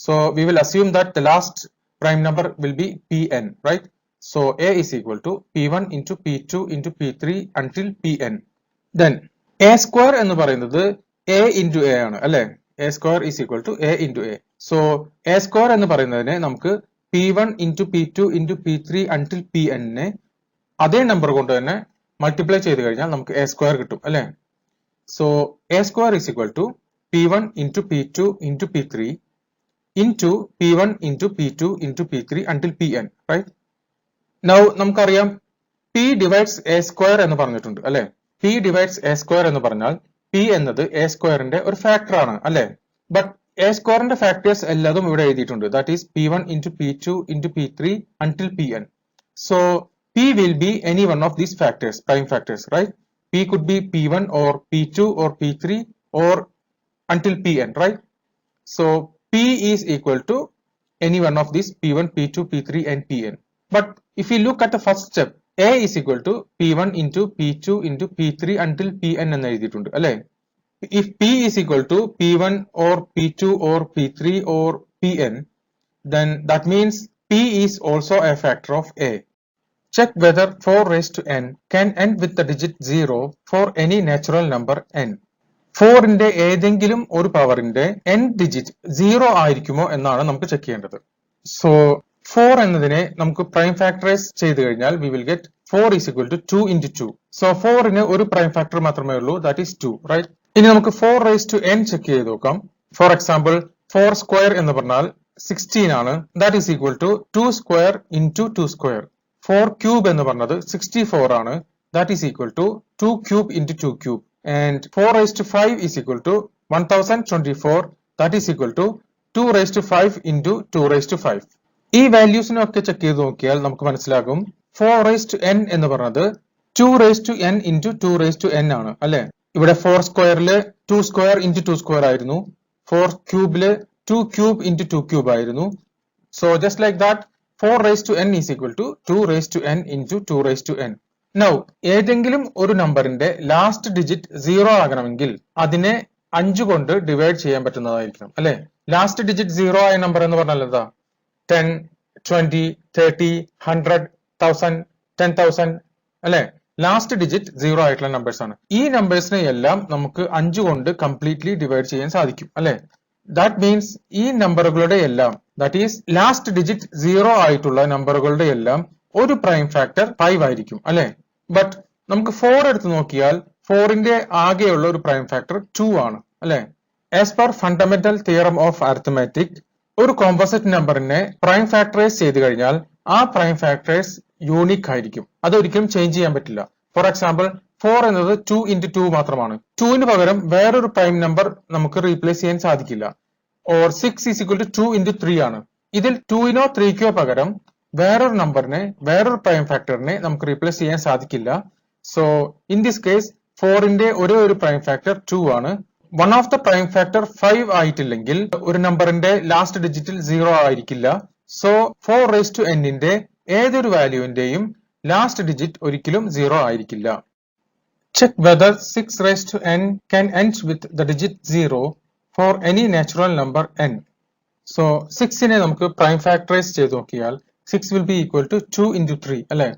S1: So we will assume that the last prime number will be pn, right? So a is equal to p1 into p2 into p3 until pn. Then a square എന്ന് പറയുന്നത് a into a ആണ് അല്ലെ. a square is equal to a into a. So a square എന്ന് പറയുന്നതിനെ നമുക്ക് p1 into p2 into p3 until pn നെ അതേ number കൊണ്ട് തന്നെ മൾട്ടിപ്ലൈ ചെയ്ത് കഴിഞ്ഞാൽ നമുക്ക് a square കിട്ടും അല്ലെ. So a square is equal to p1 into p2 into p3 into p1 into p2 into p3 until pn, right? Now നമുക്കറിയാം p divides a square എന്ന് പറഞ്ഞിട്ടുണ്ട് അല്ലെ. p divides a square എന്ന് പറഞ്ഞാൽ p എന്നത് a squareന്റെ ഒരു factor ആണ് അല്ലെ. ബട്ട് a squareന്റെ ഫാക്ടേഴ്സ് എല്ലാതും ഇവിടെ എഴുതിയിട്ടുണ്ട്. That is p1 into p2 into p3 until pn. So p will be any one of these factors, prime factors, right? p could be p1 or p2 or p3 or until pn, right? So p is equal to any one of these p1, p2, p3 and pn. But if we look at the first step, a is equal to p1 into p2 into p3 until pn എന്ന് എഴുതിയിട്ടുണ്ട് അല്ലെ. If p is equal to p1 or p2 or p3 or pn, then that means p is also a factor of a. Check whether 4 raised to n can end with the digit 0 for any natural number n. 4ന്റെ ഏതെങ്കിലും ഒരു പവറിന്റെ n digit 0 ആയിരിക്കുമോ എന്നാണ് നമുക്ക് check ചെയ്യേണ്ടത്. So 4 എന്നതിനെ നമുക്ക് prime factorise ചെയ്ത് കഴിഞ്ഞാൽ we will get 4 is equal to 2 into 2. So 4ന് ഒരു പ്രൈം ഫാക്ടർ മാത്രമേ ഉള്ളൂ, that is 2, right? ഇനി നമുക്ക് 4 raised to n ചെക്ക് ചെയ്ത് നോക്കാം. ഫോർ എക്സാമ്പിൾ 4 സ്ക്വയർ എന്ന് പറഞ്ഞാൽ 16 ആണ്. that is equal to 2 square into 2 square. 4 cube എന്ന് പറഞ്ഞത് 64 ആണ്. that is equal to 2 cube into 2 cube. and 4 raised to 5 is equal to 1024. that is equal to 2 raised to 5 into 2 raised to 5. ഈ വാല്യൂസിനൊക്കെ check ചെയ്ത് നോക്കിയാൽ നമുക്ക് മനസ്സിലാകും 4 raised to n എന്ന് പറഞ്ഞത് 2 raised to n into 2 raised to n ആണ് അല്ലെ. ഇവിടെ 4 സ്ക്വയറില് 2 സ്ക്വയർ into 2 സ്ക്വയർ ആയിരുന്നു. 4 ക്യൂബില് 2 ക്യൂബ് into 2 ക്യൂബ് ആയിരുന്നു. So just like that 4 raised to n is equal to 2 raised to n into 2 raised to n. Now ഏതെങ്കിലും ഒരു നമ്പറിന്റെ last digit 0 ആകണമെങ്കിൽ അതിനെ 5 കൊണ്ട് ഡിവൈഡ് ചെയ്യാൻ പറ്റുന്നതായിരിക്കണം അല്ലെ. ലാസ്റ്റ് ഡിജിറ്റ് 0 ആയ നമ്പർ എന്ന് പറഞ്ഞാൽ എന്താ? 10, 20, 30, 100, 1000, 10,000 അല്ലെ? ലാസ്റ്റ് ഡിജിറ്റ് 0 ആയിട്ടുള്ള നമ്പേഴ്സ് ആണ്. ഈ നമ്പേഴ്സിനെ എല്ലാം നമുക്ക് 5 കൊണ്ട് കംപ്ലീറ്റ്ലി ഡിവൈഡ് ചെയ്യാൻ സാധിക്കും അല്ലെ? ദാറ്റ് മീൻസ് ഈ നമ്പറുകളുടെ എല്ലാം, ദാറ്റ് ഈസ് ലാസ്റ്റ് ഡിജിറ്റ് 0 ആയിട്ടുള്ള നമ്പറുകളുടെ എല്ലാം ഒരു പ്രൈം ഫാക്ടർ 5 ആയിരിക്കും അല്ലെ? ബട്ട് നമുക്ക് 4 എടുത്ത് നോക്കിയാൽ 4ന്റെ ആകെയുള്ള ഒരു പ്രൈം ഫാക്ടർ 2 ആണ് അല്ലെ? As per fundamental theorem of arithmetic, ഒരു കോമ്പോസിറ്റ് നമ്പറിനെ പ്രൈം ഫാക്ടറൈസ് ചെയ്ത് കഴിഞ്ഞാൽ ആ പ്രൈം ഫാക്ടേഴ്സ് യൂണിക് ആയിരിക്കും. അതൊരിക്കലും ചേഞ്ച് ചെയ്യാൻ പറ്റില്ല. ഫോർ എക്സാമ്പിൾ 4 എന്നത് 2 into 2 മാത്രമാണ്. 2ന് പകരം വേറൊരു പ്രൈം നമ്പർ നമുക്ക് റീപ്ലേസ് ചെയ്യാൻ സാധിക്കില്ല. Or 6 is equal to 2 into 3 ആണ്. ഇതിൽ 2നോ 3ക്കോ പകരം വേറൊരു നമ്പറിനെ, വേറൊരു പ്രൈം ഫാക്ടറിനെ നമുക്ക് റീപ്ലേസ് ചെയ്യാൻ സാധിക്കില്ല. സോ ഇൻ ദിസ് കേസ് 4ന്റെ ഒരേ ഒരു പ്രൈം ഫാക്ടർ 2 ആണ്. One of the prime factor 5 ആയിട്ടില്ലെങ്കിൽ ഒരു നമ്പറിന്റെ ലാസ്റ്റ് ഡിജിറ്റിൽ 0 ആയിരിക്കില്ല. സോ 4 raised to n-ന്റെ ഏതൊരു വാല്യൂവിന്റെയും ലാസ്റ്റ് ഡിജിറ്റ് ഒരിക്കലും 0 ആയിരിക്കില്ല. Check whether 6 raised to n can end with the digit 0 for any natural number n. So 6നെ നമുക്ക് പ്രൈം ഫാക്ടറൈസ് ചെയ്ത് നോക്കിയാൽ 6 will be equal to 2 into 3 അല്ലെ?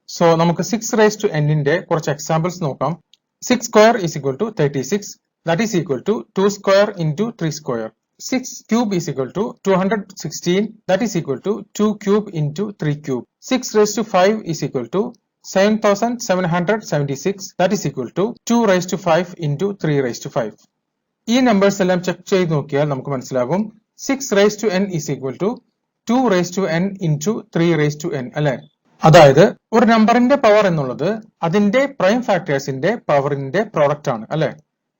S1: സോ നമുക്ക് 6 raised to n-ന്റെ കുറച്ച് examples നോക്കാം. 6 square is equal to 36. That is equal to 2 square into 3 square. 6 cube is equal to 216. That is equal to 2 cube into 3 cube. 6 raised to 5 is equal to 7776. That is equal to 2 raised to 5 into 3 raised to 5. ഈ numbers എല്ലാം check ചെയ്ത് നോക്കിയാൽ നമുക്ക് മനസ്സിലാകും 6 raised to n is equal to 2 raised to n into 3 raised to n അല്ലെ? അതായത് ഒരു നമ്പറിന്റെ പവർ എന്നുള്ളത് അതിന്റെ പ്രൈം ഫാക്ടേഴ്സിന്റെ പവറിന്റെ പ്രോഡക്റ്റ് ആണ് അല്ലെ?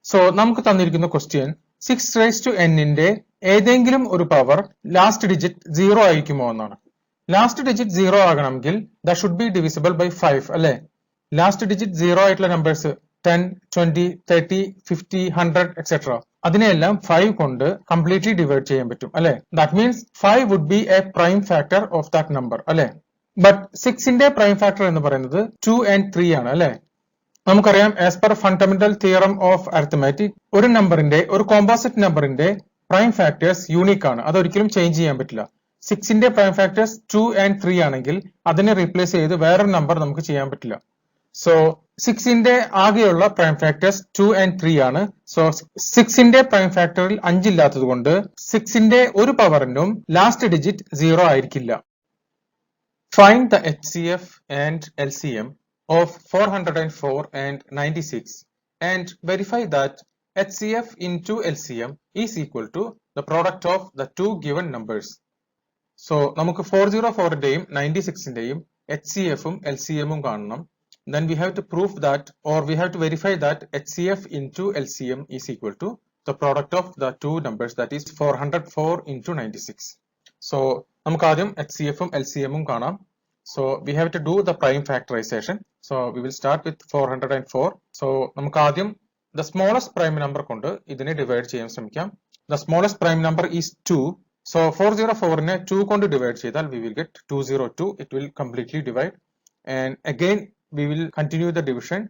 S1: സോ നമുക്ക് തന്നിരിക്കുന്ന ക്വസ്റ്റ്യൻ 6 raised to n-ന്റെ ഏതെങ്കിലും ഒരു പവർ ലാസ്റ്റ് ഡിജിറ്റ് 0 ആയിരിക്കുമോ എന്നാണ്. ലാസ്റ്റ് ഡിജിറ്റ് 0 ആകണമെങ്കിൽ that should be divisible by 5 അല്ലെ? ലാസ്റ്റ് ഡിജിറ്റ് 0 ആയിട്ടുള്ള നമ്പേഴ്സ് 10, 20, 30, 50, 100 എക്സെട്ര അതിനെയെല്ലാം 5 കൊണ്ട് കംപ്ലീറ്റ്ലി ഡിവൈഡ് ചെയ്യാൻ പറ്റും അല്ലെ? That means 5 would be a prime factor of that number അല്ലെ? ബട്ട് 6ന്റെ പ്രൈം ഫാക്ടർ എന്ന് പറയുന്നത് 2 and 3 ആണ് അല്ലെ? നമുക്കറിയാം as per fundamental theorem of arithmetic, ഒരു നമ്പറിന്റെ, ഒരു കോമ്പോസിറ്റ് നമ്പറിന്റെ പ്രൈം ഫാക്ടേഴ്സ് യൂണിക് ആണ്. അതൊരിക്കലും ചേഞ്ച് ചെയ്യാൻ പറ്റില്ല. 6ന്റെ പ്രൈം ഫാക്ടേഴ്സ് 2 and 3 ആണെങ്കിൽ അതിനെ റീപ്ലേസ് ചെയ്ത് വേറൊരു നമ്പർ നമുക്ക് ചെയ്യാൻ പറ്റില്ല. സോ 6ന്റെ ആകെയുള്ള പ്രൈം ഫാക്ടേഴ്സ് 2 and 3 ആണ്. സോ 6ന്റെ പ്രൈം ഫാക്ടറിൽ 5 ഇല്ലാത്തത് കൊണ്ട് 6ന്റെ ഒരു പവറിനും ലാസ്റ്റ് ഡിജിറ്റ് 0 ആയിരിക്കില്ല. Find the HCF and LCM of 404 and 96 and verify that HCF into LCM is equal to the product of the two given numbers. So നമുക്ക് 404ന്റെയും 96ന്റെയും HCF-ഉം LCM-ഉം കാണണം. Then we have to prove that, or we have to verify that HCF into LCM is equal to the product of the two numbers, that is 404 into 96. So നമുക്ക് ആദ്യം HCF-ഉം LCM-ഉം കാണാം. So we have to do the prime factorization. So we will start with 404. So നമുക്ക് ആദ്യം the smallest prime number കൊണ്ട് ഇതിനെ divide ചെയ്യാൻ ശ്രമിക്കാം. The smallest prime number is 2. So 404നെ 2 കൊണ്ട് ഡിവൈഡ് ചെയ്താൽ we will get 202. It will completely divide. And again we will continue the division.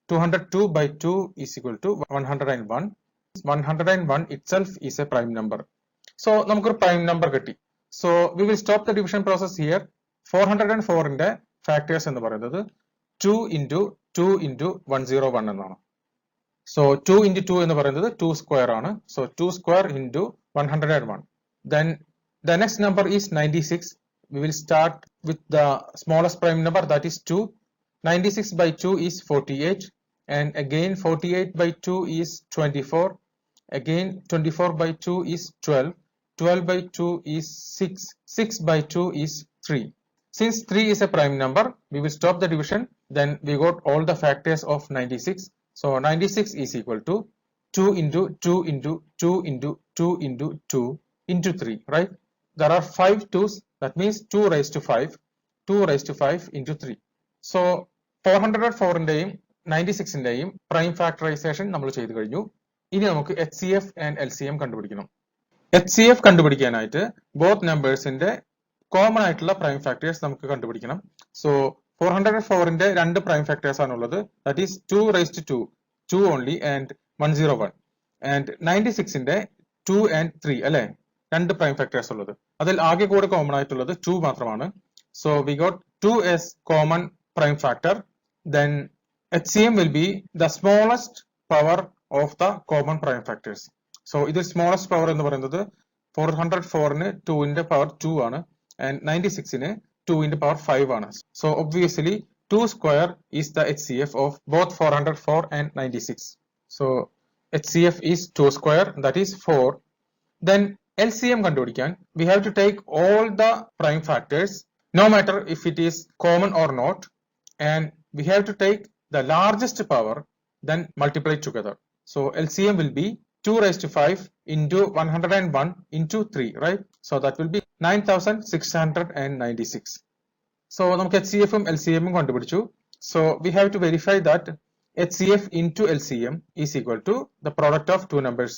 S1: 202 by 2 is equal to 101. 101 itself is a prime number. So നമുക്കൊരു prime number കിട്ടി. So we will stop the division process here. 404ന്റെ factors എന്ന് പറയുന്നത് 2 into 2 into 101 എന്നാണ്. So 2 into 2 എന്ന് പറയുന്നത് 2 square ആണ്. So 2 square into 101. Then the next number is 96. We will start with the smallest prime number, that is 2. 96 by 2 is 48. And again 48 by 2 is 24. Again 24 by 2 is 12. 12 by 2 is 6. 6 by 2 is 3. Since 3 is a prime number, we will stop the division. Then we got all the factors of 96. So 96 is equal to 2 into 2 into 2 into 2 into 2 into 3, right? There are 5 2's. That means 2 raised to 5. 2 raised to 5 into 3. So 404ന്റെയും 96ന്റെയും prime factorisation നമ്മൾ ചെയ്തു കഴിഞ്ഞു. ഇനി നമുക്ക് HCF and LCM കണ്ടുപിടിക്കണം. HCF കണ്ടുപിടിക്കാനായിട്ട് both നമ്പേഴ്സിന്റെ common ആയിട്ടുള്ള prime factors നമുക്ക് കണ്ടുപിടിക്കണം. സോ 404ന്റെ രണ്ട് പ്രൈം ഫാക്ടേഴ്സ് ആണുള്ളത്. That is 2 raised to 2, 2 only, and 101. And 96ന്റെ 2 and 3 അല്ലെ? രണ്ട് പ്രൈം ഫാക്ടേഴ്സ് ഉള്ളത്. അതിൽ ആകെ കൂടെ കോമൺ ആയിട്ടുള്ളത് 2 മാത്രമാണ്. So we got 2 as common prime factor. Then HCM will be the smallest power of the common prime factors. So ഇത് smallest power എന്ന് പറയുന്നത് 404ന് 2 ന്റെ പവർ 2 ആണ്, and 96ന് 2 ന്റെ പവർ 5 ആണ്. So obviously 2 square is the HCF of both 404 and 96. So HCF is 2 square, that is 4. Then LCM കണ്ടുപിടിക്കാൻ we have to take all the prime factors, no matter if it is common or not, and we have to take the largest power, then multiply together. So LCM will be 2 raised to 5 into 101 into 3, right? So that will be 9696. So നമുക്ക് HCF ഉം LCM ഉം കണ്ടുപിടിച്ചു. So we have to verify that HCF into LCM is equal to the product of two numbers.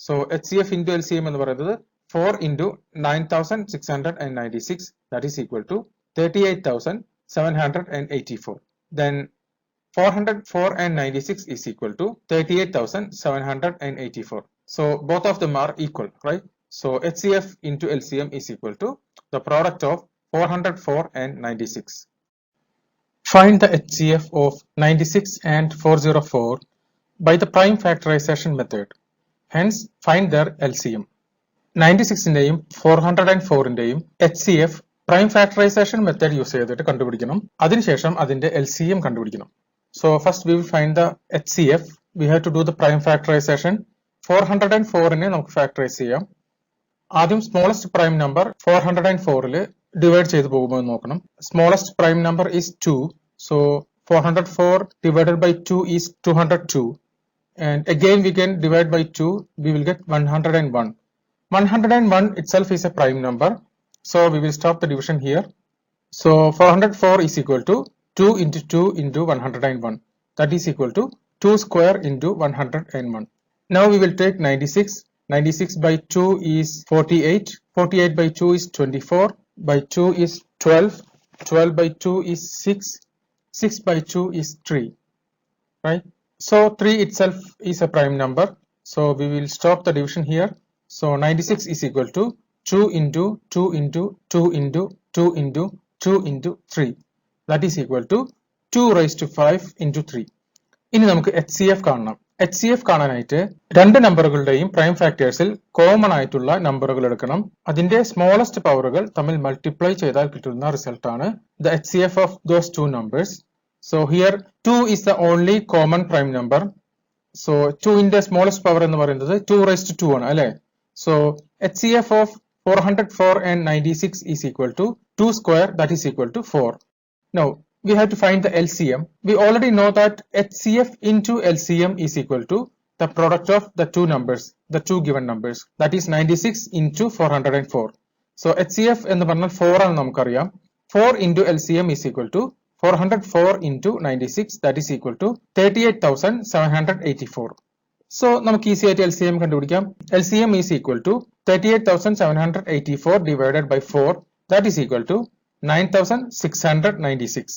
S1: So HCF into LCM എന്ന് പറയുന്നത് 4 into 9696, that is equal to 38,784. Then 404 and 96 is equal to 38,784. So both of them are equal, right? So HCF into LCM is equal to the product of 404 and 96. Find the HCF of 96 and 404 by the prime factorization method. Hence, find their LCM. 96ന്റെയും 404ന്റെയും HCF prime factorization method use ചെയ്തിട്ട് കണ്ടുപിടിക്കണം. അതിനുശേഷം അതിന്റെ LCM കണ്ടുപിടിക്കണം. So first we will find the HCF. We have to do the prime factorization. 404നെ നമുക്ക് factorise ചെയ്യാം. ആദ്യം smallest prime number 404ൽ divide ചെയ്ത് പോകുമ്പോൾ നോക്കണം. Smallest prime number is 2. So 404 divided by 2 is 202. And again we can divide by 2, we will get 101. 101 itself is a prime number. So we will stop the division here. So 404 is equal to 2 into 2 into 101. That is equal to 2 square into 101. Now we will take 96. 96 by 2 is 48. 48 by 2 is 24. By 2 is 12. 12 by 2 is 6. 6 by 2 is 3. Right? So 3 itself is a prime number. So we will stop the division here. So 96 is equal to 2 into 2 into 2 into 2 into 2 into 3. That is equal to 2 raised to 5 into 3. ഇനി നമുക്ക് HCF കാണണം. HCF കാണാനായിട്ട് രണ്ട് നമ്പറുകളുടെയും prime ഫാക്ടേഴ്സിൽ common ആയിട്ടുള്ള നമ്പറുകൾ എടുക്കണം. അതിന്റെ smallest പവറുകൾ തമ്മിൽ മൾട്ടിപ്ലൈ ചെയ്താൽ കിട്ടുന്ന റിസൾട്ട് ആണ് the HCF of those two numbers. So here 2 is the only common prime number. So 2 ന്റെ സ്മോളസ്റ്റ് പവർ എന്ന് പറയുന്നത് 2 raised to 2 ആണ് അല്ലേ? So HCF of 404 and 96 is equal to 2 square, that is equal to 4. Now we have to find the LCM. We already know that HCF into LCM is equal to the product of the two numbers, the two given numbers, that is 96 into 404. So HCF എന്ന് പറഞ്ഞാൽ 4 ആണ് നമുക്കറിയാം. 4 into LCM is equal to 404 into 96, that is equal to 38,784. So നമുക്ക് easy ആയിട്ട് LCM കണ്ടുപിടിക്കാം. LCM is equal to 38,784 divided by 4, that is equal to 9,696.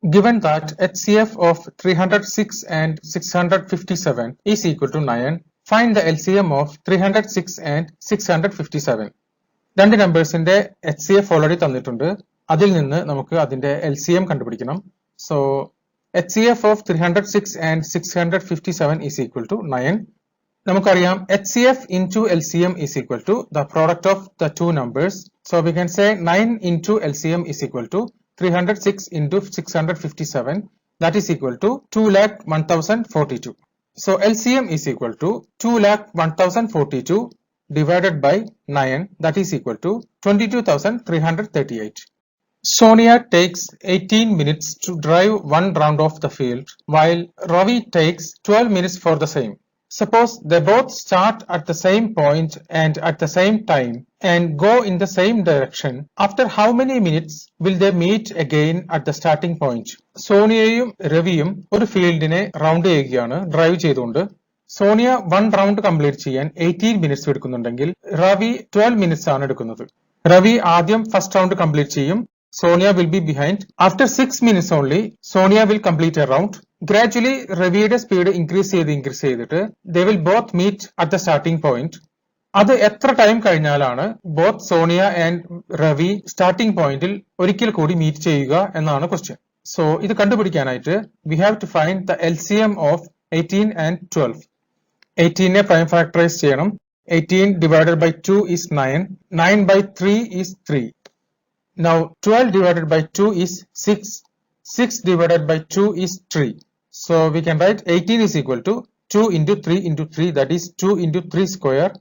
S1: Given that HCF of 306 and 657 is equal to 9, find the LCM of 306 and 657. രണ്ട് നമ്പേഴ്സിന്റെ HCF already തന്നിട്ടുണ്ട്. അതിൽ നിന്ന് നമുക്ക് അതിന്റെ LCM കണ്ടുപിടിക്കണം. So HCF of 306 and 657 is equal to 9. നമുക്കറിയാം HCF into LCM is equal to the product of the two numbers. So we can say 9 into LCM is equal to 306 into 657, that is equal to 2,01,042. So LCM is equal to 2,01,042 divided by 9, that is equal to 22,338. Sonia takes 18 minutes to drive one round of the field, while Ravi takes 12 minutes for the same. Suppose they both start at the same point and at the same time and go in the same direction. After how many minutes will they meet again at the starting point? സോണിയയും രവിയും ഒരു ഫീൽഡിനെ round ചെയ്യുകയാണ് drive ചെയ്തുകൊണ്ട്. Sonia 1 round complete ചെയ്യാൻ 18 minutes എടുക്കുന്നുണ്ടെങ്കിൽ Ravi 12 minutes ആണ് എടുക്കുന്നത്. രവി ആദ്യം first round complete ചെയ്യും. Sonia will be behind. After 6 minutes only, Sonia will complete a round. Gradually, Ravi's speed increase ചെയ്തിട്ട് they will both meet at the starting point. അത് എത്ര time കഴിഞ്ഞാലാണ് both Sonia and Ravi starting പോയിന്റിൽ ഒരിക്കൽ കൂടി meet ചെയ്യുക എന്നാണ് ക്വസ്റ്റ്യൻ. സോ ഇത് കണ്ടുപിടിക്കാനായിട്ട് we have to find the LCM of 18 and 12. 18നെ പ്രൈം ഫാക്ടറൈസ് ചെയ്യണം. 18 divided by 2 is 9. 9 by 3 is 3. Now 12 divided by 2 is 6. 6 divided by 2 is 3. So we can write 18 is equal to 2 into 3 into 3, that is 2 into 3 square.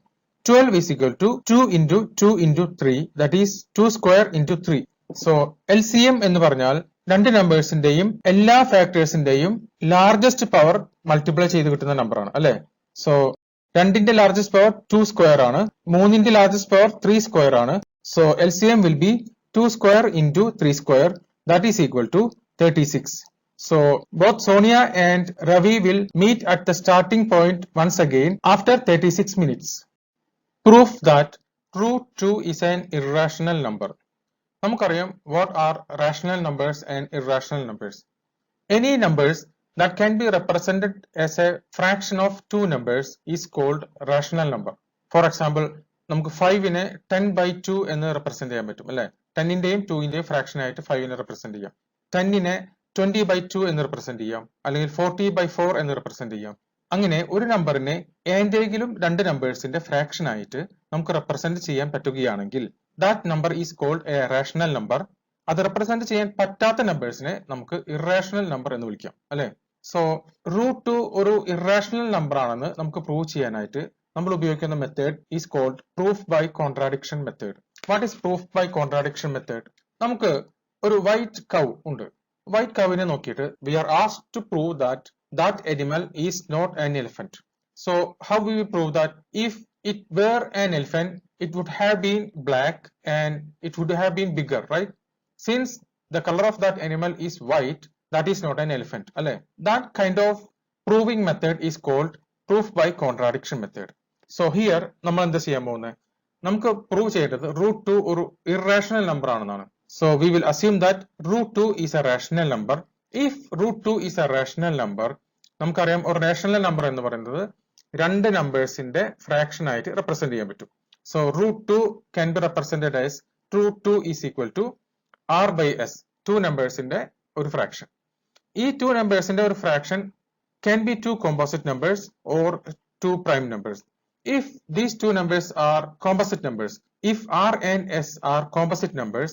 S1: 12 is equal to 2 into 2 into 3, that is 2 square into 3. So LCM എന്ന് പറഞ്ഞാൽ രണ്ട് നമ്പേഴ്സിന്റെയും എല്ലാ ഫാക്ടേഴ്സിന്റെയും largest power multiply ചെയ്ത് കിട്ടുന്ന number ആണ് അല്ലെ. So രണ്ടിന്റെ largest power 2 square ആണ്, മൂന്നിന്റെ ലാർജസ്റ്റ് പവർ 3 സ്ക്വയർ ആണ്. So LCM will be 2 square into 3 square, that is equal to 36. So both Sonia and Ravi will meet at the starting point once again after 36 minutes. Proof that root 2 is an irrational number. നമുക്കറിയാം what are rational numbers and irrational numbers. Any numbers that can be represented as a fraction of two numbers is called rational number. For example, നമുക്ക് 5നെ 10 by 2 എന്ന് represent ചെയ്യാൻ പറ്റും അല്ലെ. 10ന്റെയും 2ന്റെയും fraction ആയിട്ട് 5നെ represent ചെയ്യാം. 10നെ 20 by 2 എന്ന് represent ചെയ്യാം, അല്ലെങ്കിൽ 40 by 4 എന്ന് റെപ്രസെന്റ് ചെയ്യാം. അങ്ങനെ ഒരു നമ്പറിനെ ഏതെങ്കിലും രണ്ട് നമ്പേഴ്സിന്റെ ഫ്രാക്ഷൻ ആയിട്ട് നമുക്ക് റെപ്രസെന്റ് ചെയ്യാൻ പറ്റുകയാണെങ്കിൽ that number is called a rational number. അത് റെപ്രസെന്റ് ചെയ്യാൻ പറ്റാത്ത നമ്പേഴ്സിനെ നമുക്ക് ഇറേഷണൽ നമ്പർ എന്ന് വിളിക്കാം അല്ലെ. സോ റൂട്ട് 2 ഒരു ഇറേഷണൽ നമ്പർ ആണെന്ന് നമുക്ക് പ്രൂവ് ചെയ്യാനായിട്ട് നമ്മൾ ഉപയോഗിക്കുന്ന method is called proof by contradiction method. What is proof by contradiction method? നമുക്ക് ഒരു വൈറ്റ് കൗ ഉണ്ട്. വൈറ്റ് കൗവിനെ നോക്കിയിട്ട് we are asked to prove that that animal is not an elephant. So how will we prove that? If it were an elephant, it would have been black and it would have been bigger, right? Since the color of that animal is white, that is not an elephant. That kind of proving method is called proof by contradiction method. So here നമ്മൾ എന്താ ചെയ്യാൻ പോകുന്നത്? നമുക്ക് prove ചെയ്യേണ്ടത് root 2 ഒരു irrational number ആണെന്നാണ്. So we will assume that root 2 is a rational number. If root 2 is a rational number, നമുക്കറിയാം ഒരു rational number എന്ന് പറയുന്നത് രണ്ട് നമ്പേഴ്സിന്റെ ഫ്രാക്ഷൻ ആയിട്ട് റെപ്രസെന്റ് ചെയ്യാൻ പറ്റും. So root 2 can be represented as root 2 is equal to r by s, two നമ്പേഴ്സിന്റെ ഒരു fraction. ഈ two നമ്പേഴ്സിന്റെ ഒരു fraction can be two composite numbers or two prime numbers. If these two numbers are composite numbers, if r and s are composite numbers,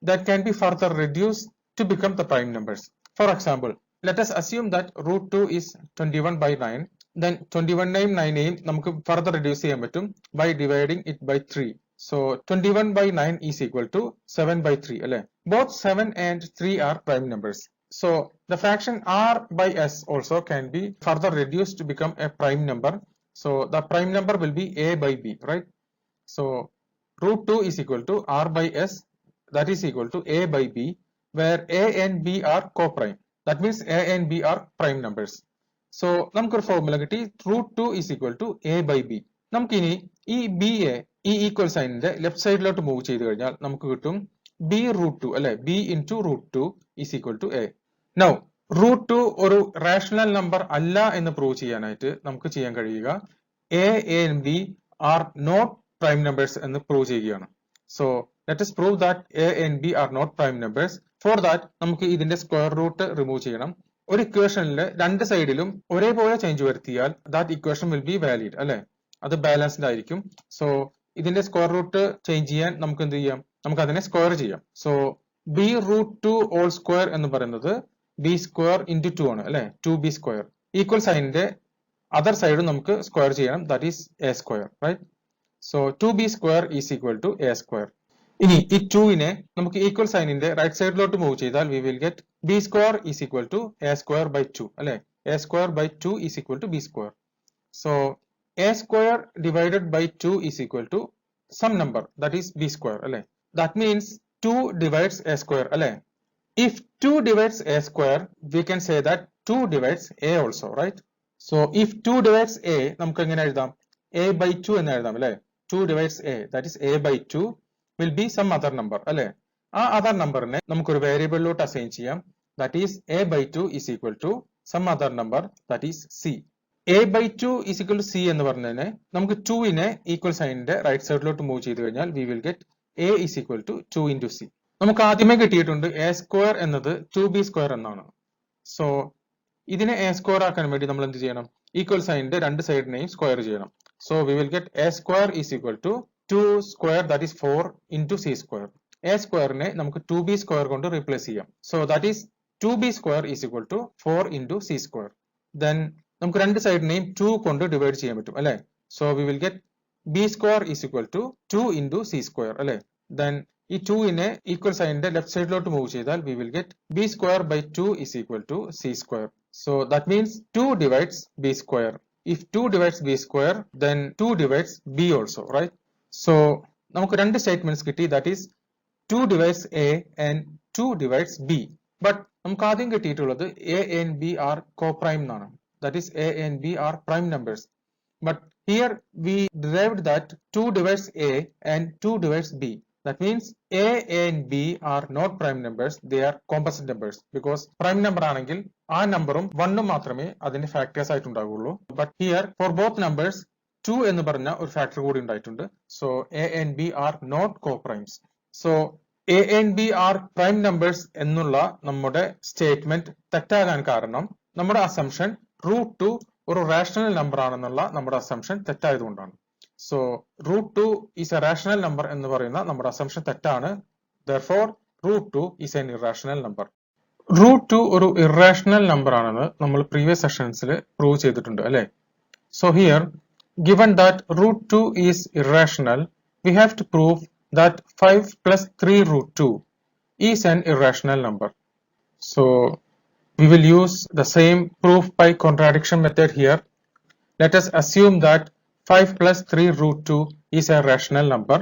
S1: that can be further reduced to become the prime numbers. For example, let us assume that root 2 is 21 by 9. Then 21നെയും 9നെയും നമുക്ക് further reduce ചെയ്യാൻ പറ്റും by dividing it by 3. So 21 by 9 is equal to 7 by 3 അല്ലെ. Both 7 and 3 are prime numbers. So the fraction r by s also can be further reduced to become a prime number. So the prime number will be a by b, right? So root 2 is equal to r by s, that is equal to a by b, where a and b are co-prime. That means a and b are prime numbers. So നമുക്കൊരു formula കിട്ടി, root 2 is equal to a by b. നമുക്കിനി ഈ b യെ ഈ equal സൈനിന്റെ left സൈഡിലോട്ട് move ചെയ്ത് കഴിഞ്ഞാൽ നമുക്ക് കിട്ടും b root 2 അല്ലെ. b into root 2 is equal to a. Now root 2 ഒരു റാഷണൽ നമ്പർ അല്ല എന്ന് പ്രൂവ് ചെയ്യാനായിട്ട് നമുക്ക് ചെയ്യാൻ കഴിയുക a and b are not prime numbers എന്ന് പ്രൂവ് ചെയ്യുകയാണ്. So let us prove that a and b are not prime numbers. For that നമുക്ക് ഇതിന്റെ സ്ക്വയർ റൂട്ട് റിമൂവ് ചെയ്യണം. ഒരു ഇക്വേഷനിലെ രണ്ട് സൈഡിലും ഒരേപോലെ ചേഞ്ച് വരുത്തിയാൽ that equation will be valid അല്ലെ, അത് ബാലൻസ്ഡ് ആയിരിക്കും. സോ ഇതിന്റെ സ്ക്വയർ റൂട്ട് ചേഞ്ച് ചെയ്യാൻ നമുക്ക് എന്ത് ചെയ്യാം, നമുക്ക് അതിനെ സ്ക്വയർ ചെയ്യാം. So b root 2 whole square എന്ന് പറയുന്നത് b സ്ക്വയർ ഇൻറ്റു 2 ആണ് അല്ലെ, 2b സ്ക്വയർ. ഈക്വൽ സൈനിന്റെ അതർ സൈഡ് നമുക്ക് സ്ക്വയർ ചെയ്യണം, that is a square, right? So 2b square is equal to a square. ഇനി ഈ 2നെ നമുക്ക് ഈക്വൽ സൈനിന്റെ റൈറ്റ് സൈഡിലോട്ട് മൂവ് ചെയ്താൽ we will get b square is equal to a square by 2 അല്ലെ. a square by 2 is equal to b square. So a square divided by 2 is equal to some number, that is b square അല്ലെ. That means 2 divides a square അല്ലെ. If 2 divides a square, we can say that 2 divides a also, right? So if 2 divides a, നമുക്ക് എങ്ങനെ എഴുതാം, a by 2 എന്ന് എഴുതാം അല്ലെ. 2 divides a, that is a by 2 will be some other number അല്ലെ. ആ other നമ്പറിനെ നമുക്കൊരു വേരിയബിളിലോട്ട് അസൈൻ ചെയ്യാം, that is a by 2 is equal to some other number, that is c. a by 2 is equal to c എന്ന് പറഞ്ഞതിനെ നമുക്ക് 2 നെ ഈക്വൽ സൈനിന്റെ റൈറ്റ് സൈഡിലോട്ട് മൂവ് ചെയ്ത് കഴിഞ്ഞാൽ we will get a is equal to 2 into c. നമുക്ക് ആദ്യമേ കിട്ടിയിട്ടുണ്ട് a square എന്നത് 2b square എന്നാണ്. സോ ഇതിനെ a square ആക്കാൻ വേണ്ടി നമ്മൾ എന്ത് ചെയ്യണം? ഈക്വൽ സൈനിന്റെ രണ്ട് സൈഡിനെയും സ്ക്വയർ ചെയ്യണം. So we will get a square is equal to 2 square that is 4 into c square. a square നെ നമുക്ക് 2b square കൊണ്ട് റീപ്ലേസ് ചെയ്യാം. So that is 2b square is equal to 4 into c square. Then നമുക്ക് രണ്ട് സൈഡിനെയും 2 കൊണ്ട് divide ചെയ്യാൻ പറ്റും അല്ലേ? So we will get b square is equal to 2 into c square അല്ലേ? Then ഈ 2 നെ ഈക്വൽ സൈനിന്റെ ലെഫ്റ്റ് സൈഡിലോട്ട് മൂവ് ചെയ്താൽ we will get b square by 2 is equal to c square. So that means 2 divides b square. If 2 divides b square, then 2 divides b also, right? So നമുക്ക് രണ്ട് statements കിട്ടി, that is 2 divides a and 2 divides b. But നമുക്ക് ആദ്യം കിട്ടിയിട്ടുള്ളത് a and b are co-prime എന്നാണ്. That is a and b are prime numbers. But here we derived that 2 divides a and 2 divides b. That means a and b are not prime numbers, they are composite numbers. Because prime number ആണെങ്കിൽ ആ നമ്പറും 1 മാത്രമേ അതിന്റെ factors ആയിട്ട് ഉണ്ടാവുള്ളൂ. But here for both numbers 2 എന്ന് പറഞ്ഞ ഒരു ഫാക്ടർ കൂടി ഉണ്ടായിട്ടുണ്ട്. So a and b are not co-primes. So a and b are prime numbers എന്നുള്ള നമ്മുടെ സ്റ്റേറ്റ്മെന്റ് തെറ്റാകാൻ കാരണം നമ്മുടെ അസംഷൻ √2 ഒരു റാഷണൽ നമ്പർ ആണെന്നുള്ള നമ്മുടെ അസംഷൻ തെറ്റായതുകൊണ്ടാണ്. So √2 is a rational number എന്ന് പറയുന്ന നമ്മുടെ അസംഷൻ തെറ്റാണ്. Therefore √2 is an irrational number. √2 ഒരു ഇറാഷണൽ നമ്പർ ആണെന്ന് നമ്മൾ പ്രീവിയസ് സെഷൻസിൽ പ്രൂവ് ചെയ്തിട്ടുണ്ട് അല്ലേ? So here given that √2 is irrational, we have to prove that 5 plus 3 √2 is an irrational number. So we will use the same proof by contradiction method here. Let us assume that 5 plus 3 √2 is a rational number.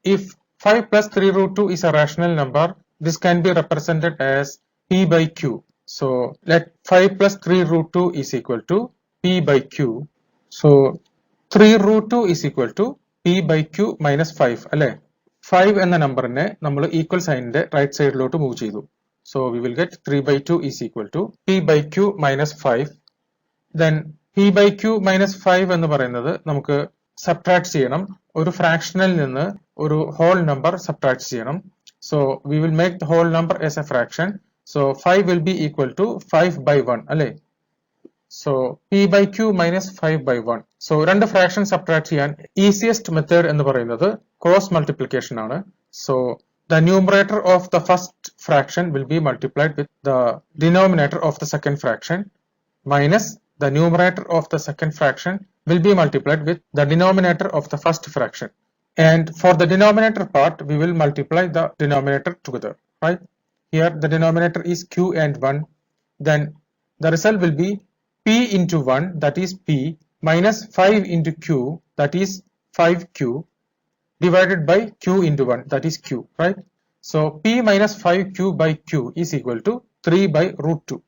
S1: If 5 plus 3 √2 is a rational number, this can be represented as p by q. So let 5 plus 3 √2 is equal to p by q. So 3 √2 is equal to p by q minus 5 അല്ലേ? 5 എന്ന നമ്പറിനെ നമ്മൾ equal സൈനിന്റെ right സൈഡിലോട്ട് move ചെയ്തു. So we will get 3 by 2 is equal to p by q minus 5. Then p by q minus 5 എന്ന് പറയുന്നത് നമുക്ക് സബ്ട്രാക്ട് ചെയ്യണം. ഒരു ഫ്രാക്ഷനിൽ നിന്ന് ഒരു ഹോൾ നമ്പർ സബ്ട്രാക്ട് ചെയ്യണം. So we will make the whole number as a fraction. So 5 will be equal to 5 by 1 അല്ലേ? So p by q minus 5 by 1. So രണ്ട് ഫ്രാക്ഷൻ സബ്ട്രാക്ട് ചെയ്യാൻ ഈസിയസ്റ്റ് മെത്തേഡ് എന്ന് പറയുന്നത് ക്രോസ് മൾട്ടിപ്ലിക്കേഷൻ ആണ്. So the numerator of the first fraction will be multiplied with the denominator of the second fraction minus the numerator of the second fraction will be multiplied with the denominator of the first fraction. And for the denominator part, we will multiply the denominator together, right? Here the denominator is q and 1. Then the result will be p into 1, that is p, minus 5 into q, that is 5q, divided by q into 1, that is q, right? So p minus 5q by q is equal to 3 by √2.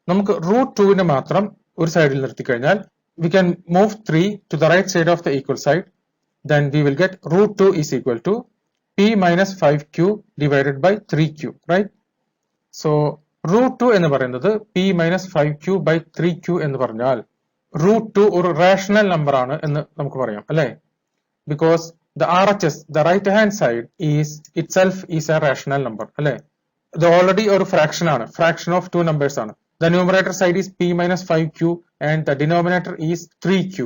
S1: നമുക്ക് √2 നെ മാത്രം ഒരു സൈഡിൽ നിർത്തി കഴിഞ്ഞാൽ we can move 3 to the right side of the equal side. Then we will get √2 is equal to p minus 5q divided by 3q, right? So √2 എന്ന് പറയുന്നത് p minus 5q by 3q എന്ന് പറഞ്ഞാൽ √2 ഒരു rational number ആണ് എന്ന് നമുക്ക് പറയാം അല്ലേ? Because the RHS, the right hand side is itself is a rational number അല്ലേ? ഇത് ഓൾറെഡി ഒരു ഫ്രാക്ഷൻ ആണ്, ഫ്രാക്ഷൻ ഓഫ് 2 നമ്പേഴ്സ് ആണ്. The numerator side is p minus 5q and the denominator is 3q.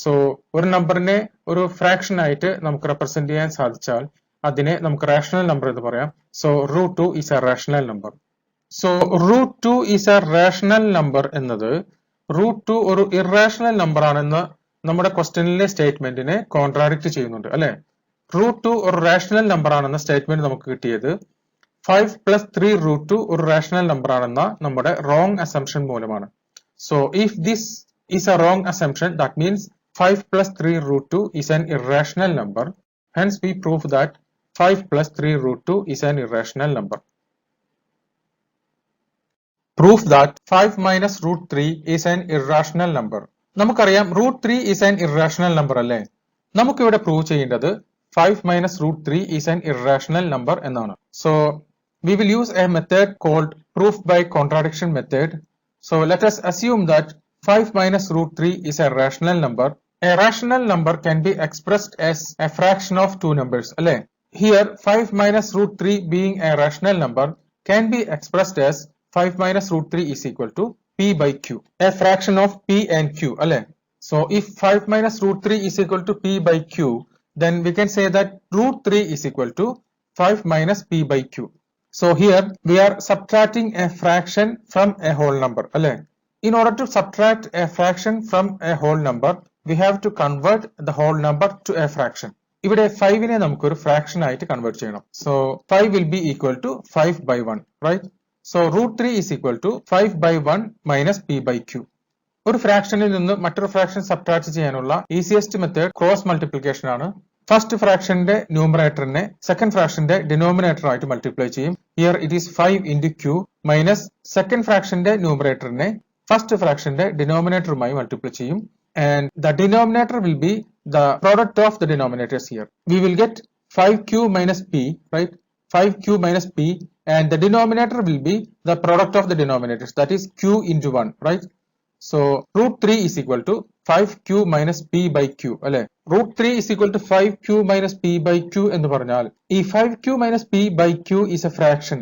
S1: So ഒരു നമ്പറിനെ ഒരു fraction ആയിട്ട് നമുക്ക് റെപ്രസെന്റ് ചെയ്യാൻ സാധിച്ചാൽ അതിനെ നമുക്ക് റാഷണൽ നമ്പർ എന്ന് പറയാം. So √2 is a rational number. So √2 is a rational number എന്നത് √2 ഒരു ഇറാഷണൽ നമ്പർ ആണെന്ന് നമ്മുടെ ക്വസ്റ്റ്യനിലെ സ്റ്റേറ്റ്മെന്റിനെ കോൺട്രാഡിക്ട് ചെയ്യുന്നുണ്ട് അല്ലെ? √2 ഒരു റാഷണൽ നമ്പർ ആണെന്ന സ്റ്റേറ്റ്മെന്റ് നമുക്ക് കിട്ടിയത് 5 plus 3 √2 ഒരു റാഷണൽ നമ്പർ ആണെന്ന നമ്മുടെ റോങ് അസംഷൻ മൂലമാണ്. So if this is a wrong assumption, that means 5 plus 3 √2 is an irrational number. Hence we prove that 5 plus 3 √2 is an irrational number. Proof that 5 minus √3 is an irrational number. നമുക്കറിയാം √3 is an irrational number അല്ലേ? നമുക്കിവിടെ prove ചെയ്യേണ്ടത് 5 minus √3 is an irrational number എന്നാണ്. So we will use a method called proof by contradiction method. So let us assume that 5 minus root 3 is a rational number. A rational number can be expressed as a fraction of two numbers. Here 5 minus root 3 being a rational number can be expressed as 5 minus root 3 is equal to p by q, a fraction of p and q. So if 5 minus root 3 is equal to p by q, then we can say that root 3 is equal to 5 minus p by q. So here we are subtracting a fraction from a whole number. In order to subtract a fraction from a whole number, we have to convert the whole number to a fraction. ഇവിടെ 5നെ നമുക്ക് ഒരു fraction ആയിട്ട് convert ചെയ്യണം. So 5 will be equal to 5 by 1, right? So root 3 is equal to 5 by 1 minus p by q. ഒരു ഫ്രാക്ഷനിൽ നിന്ന് മറ്റൊരു fraction subtract ചെയ്യാനുള്ള ഈസിയസ്റ്റ് മെത്തേഡ് ക്രോസ് മൾട്ടിപ്ലിക്കേഷൻ ആണ്. ഫസ്റ്റ് ഫ്രാക്ഷന്റെ ന്യൂമറേറ്ററിനെ സെക്കൻഡ് ഫ്രാക്ഷന്റെ ഡിനോമിനേറ്റർ ആയിട്ട് മൾട്ടിപ്ലൈ ചെയ്യും. Here it is 5 into q minus second ഫ്രാക്ഷന്റെ ന്യൂമറേറ്ററിനെ ഫസ്റ്റ് ഫ്രാക്ഷന്റെ ഡിനോമിനേറ്ററുമായി മൾട്ടിപ്ലൈ ചെയ്യും. And the denominator will be the product of the denominators here. We will get 5q minus p, right? 5q minus p, and the denominator will be the product of the denominators, that is q into 1, right? So root 3 is equal to 5q minus p by q. Root 3 is equal to 5q minus p by q എന്ന് പറഞ്ഞാൽ ഈ 5q minus p by q is a fraction.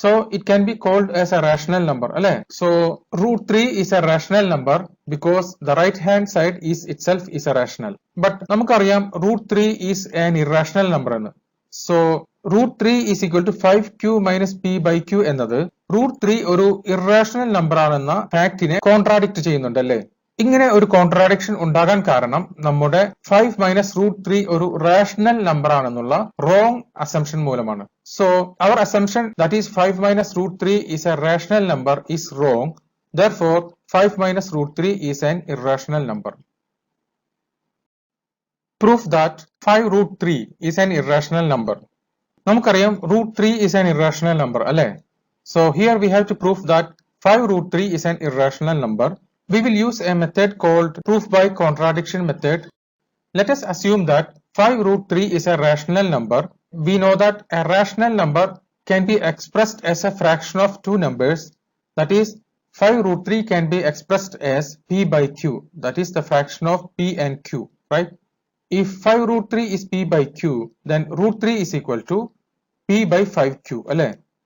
S1: So it can be called as a rational number. So root 3 is a rational number because the right hand side is itself is a rational. But നമുക്കറിയാം root 3 is an irrational number എന്ന്. So root 3 is equal to 5q minus p by q എന്നത് root 3 ഒരു irrational number ആണെന്ന ഫാക്റ്റിനെ കോൺട്രാഡിക്ട് ചെയ്യുന്നുണ്ട്. ഇങ്ങനെ ഒരു contradiction ഉണ്ടാകാൻ കാരണം നമ്മുടെ 5 മൈനസ് റൂട്ട് 3 ഒരു റാഷണൽ നമ്പർ ആണെന്നുള്ള റോങ് അസംഷൻ മൂലമാണ്. So our assumption that is 5 minus root 3 is a rational number is wrong. Therefore 5 minus root 3 is an irrational number. Proof that 5 root 3 is an irrational number. നമുക്കറിയാം root 3 is an irrational number. So here we have to proof that 5 root 3 is an irrational number. We will use a method called proof by contradiction method. Let us assume that 5 root 3 is a rational number. We know that a rational number can be expressed as a fraction of two numbers. That is, 5 root 3 can be expressed as p by q. That is the fraction of p and q, right? If 5 root 3 is p by q, then root 3 is equal to p by 5q.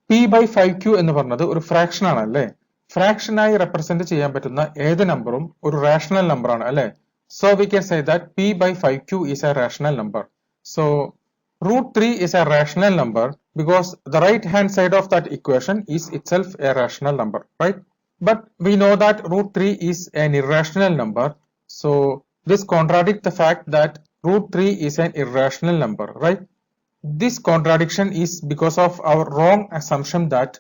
S1: p by 5q എന്ന് പറഞ്ഞത് ഒരു fraction ആണ്. ഫ്രാക്ഷനായി represent ചെയ്യാൻ പറ്റുന്ന ഏത് നമ്പറും ഒരു rational number ആണ്. So we can say that p by 5q is a rational number. So root 3 is a rational number because the right hand side of that equation is itself a rational number, right? But we know that root 3 is an irrational number. So this contradicts the fact that root 3 is an irrational number, right? This contradiction is because of our wrong assumption that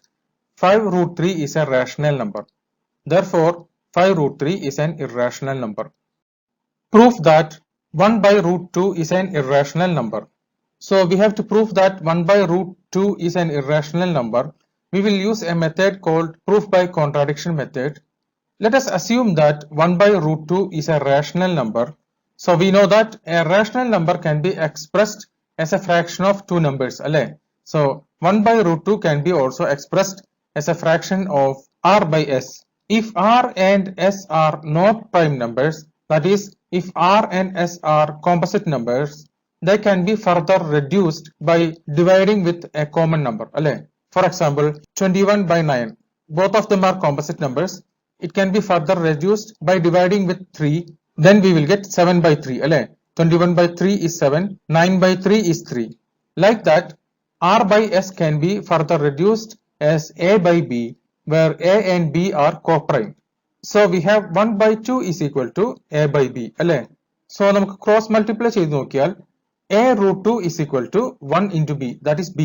S1: 5 root 3 is a rational number. Therefore, 5 root 3 is an irrational number. Proof that 1 by root 2 is an irrational number. So we have to prove that 1 by root 2 is an irrational number. We will use a method called proof by contradiction method. Let us assume that 1 by root 2 is a rational number. So we know that a rational number can be expressed as a fraction of two numbers. So 1 by root 2 can be also expressed as a fraction of r by s. If r and s are not prime numbers, that is, if r and s are composite numbers, they can be further reduced by dividing with a common number. For example, 21 by 9. Both of them are composite numbers. It can be further reduced by dividing with 3. Then we will get 7 by 3. 21 by 3 is 7. 9 by 3 is 3. Like that, r by s can be further reduced as a by b, where a and b are co-prime. So we have 1 by 2 is equal to a by b. So നമുക്ക് cross multiply ചെയ്ത് നോക്കിയാൽ a root 2 is equal to 1 into b, that is b.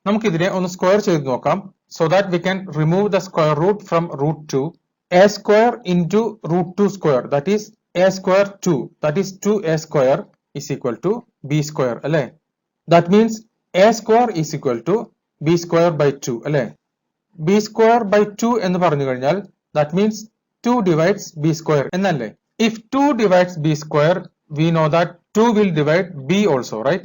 S1: നമുക്ക് ഇതിനെ ഒന്ന് square ചെയ്ത് നോക്കാം. So that we can remove the square root from root 2. a square into root 2 square, that is a square 2, that is 2a square is equal to b square. That means a square is equal to b square by 2. b square by 2 എന്ന് പറഞ്ഞു കഴിഞ്ഞാൽ that means 2 divides b square എന്നല്ലേ. If 2 divides b square, we know that 2 will divide b also, right?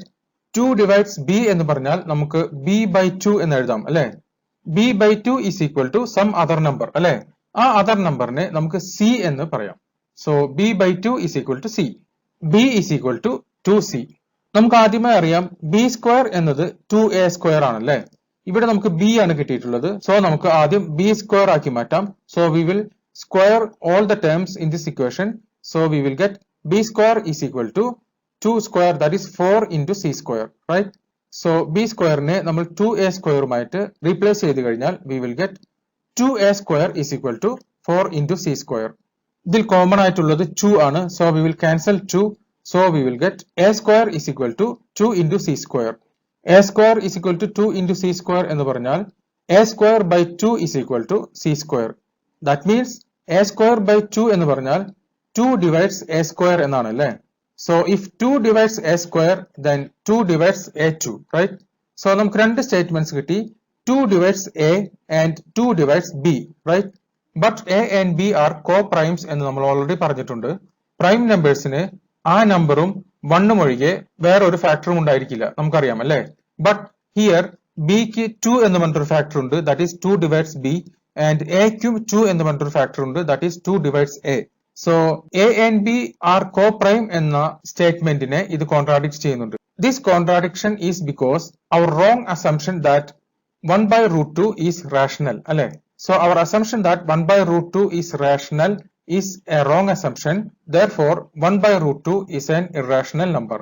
S1: 2 divides b എന്ന് പറഞ്ഞാൽ നമുക്ക് b by 2 എന്ന് എഴുതാം. b by 2 is equal to some other number. ആ അതർ നമ്പറിനെ നമുക്ക് c എന്ന് പറയാം. So b by 2 is equal to c. b is equal to 2c. നമുക്ക് ആദ്യമായി അറിയാം b സ്ക്വയർ എന്നത് 2a സ്ക്വയർ ആണല്ലേ. ഇവിടെ നമുക്ക് b ആണ് കിട്ടിയിട്ടുള്ളത്. സോ നമുക്ക് ആദ്യം b സ്ക്വയർ ആക്കി മാറ്റാം. So we will square all the terms in this equation. So we will get b square is equal to 2 square, that is 4 into c square, right? So b square ne നമ്മൾ 2a square ഉമായിട്ട് replace ചെയ്തു കഴിഞ്ഞാൽ we will get 2a square is equal to 4 into c square. ഇതിൽ common ആയിട്ടുള്ളത് 2 ആണ്. So we will cancel 2. So we will get a square is equal to 2 into c square. a square is equal to 2 into c square എന്ന് പറഞ്ഞാൽ a square by 2 is equal to c square. That means a square by 2 എന്ന് പറഞ്ഞാൽ 2 divides a square എന്നാണ് അല്ലേ. So if 2 divides a square, then 2 divides a2, right? So നമുക്ക് രണ്ട് statements കിട്ടി. 2 divides a and 2 divides b, right? But a and b are co-primes എന്ന് നമ്മൾ already പറഞ്ഞിട്ടുണ്ട്. പ്രൈം നമ്പേഴ്സിന് ആ നമ്പറും 1 ഒഴികെ വേറെ ഒരു ഫാക്ടറും ഉണ്ടായിരിക്കില്ല, നമുക്കറിയാം അല്ലേ. ബട്ട് ഹിയർ ബിക്ക് 2 എന്ന് പറഞ്ഞൊരു ഫാക്ടർ ഉണ്ട്, that is 2 divides b, and എക്കും 2 എന്ന് പറഞ്ഞൊരു ഫാക്ടർ ഉണ്ട്, that is 2 divides a. So a and b are co-prime എന്ന സ്റ്റേറ്റ്മെന്റിനെ ഇത് കോൺട്രാഡിക്ട് ചെയ്യുന്നുണ്ട്. This contradiction is because our wrong assumption that 1 by root 2 is rational, അല്ലേ. So our assumption that 1 by root 2 is rational is a wrong assumption. Therefore 1 by root 2 is an irrational number.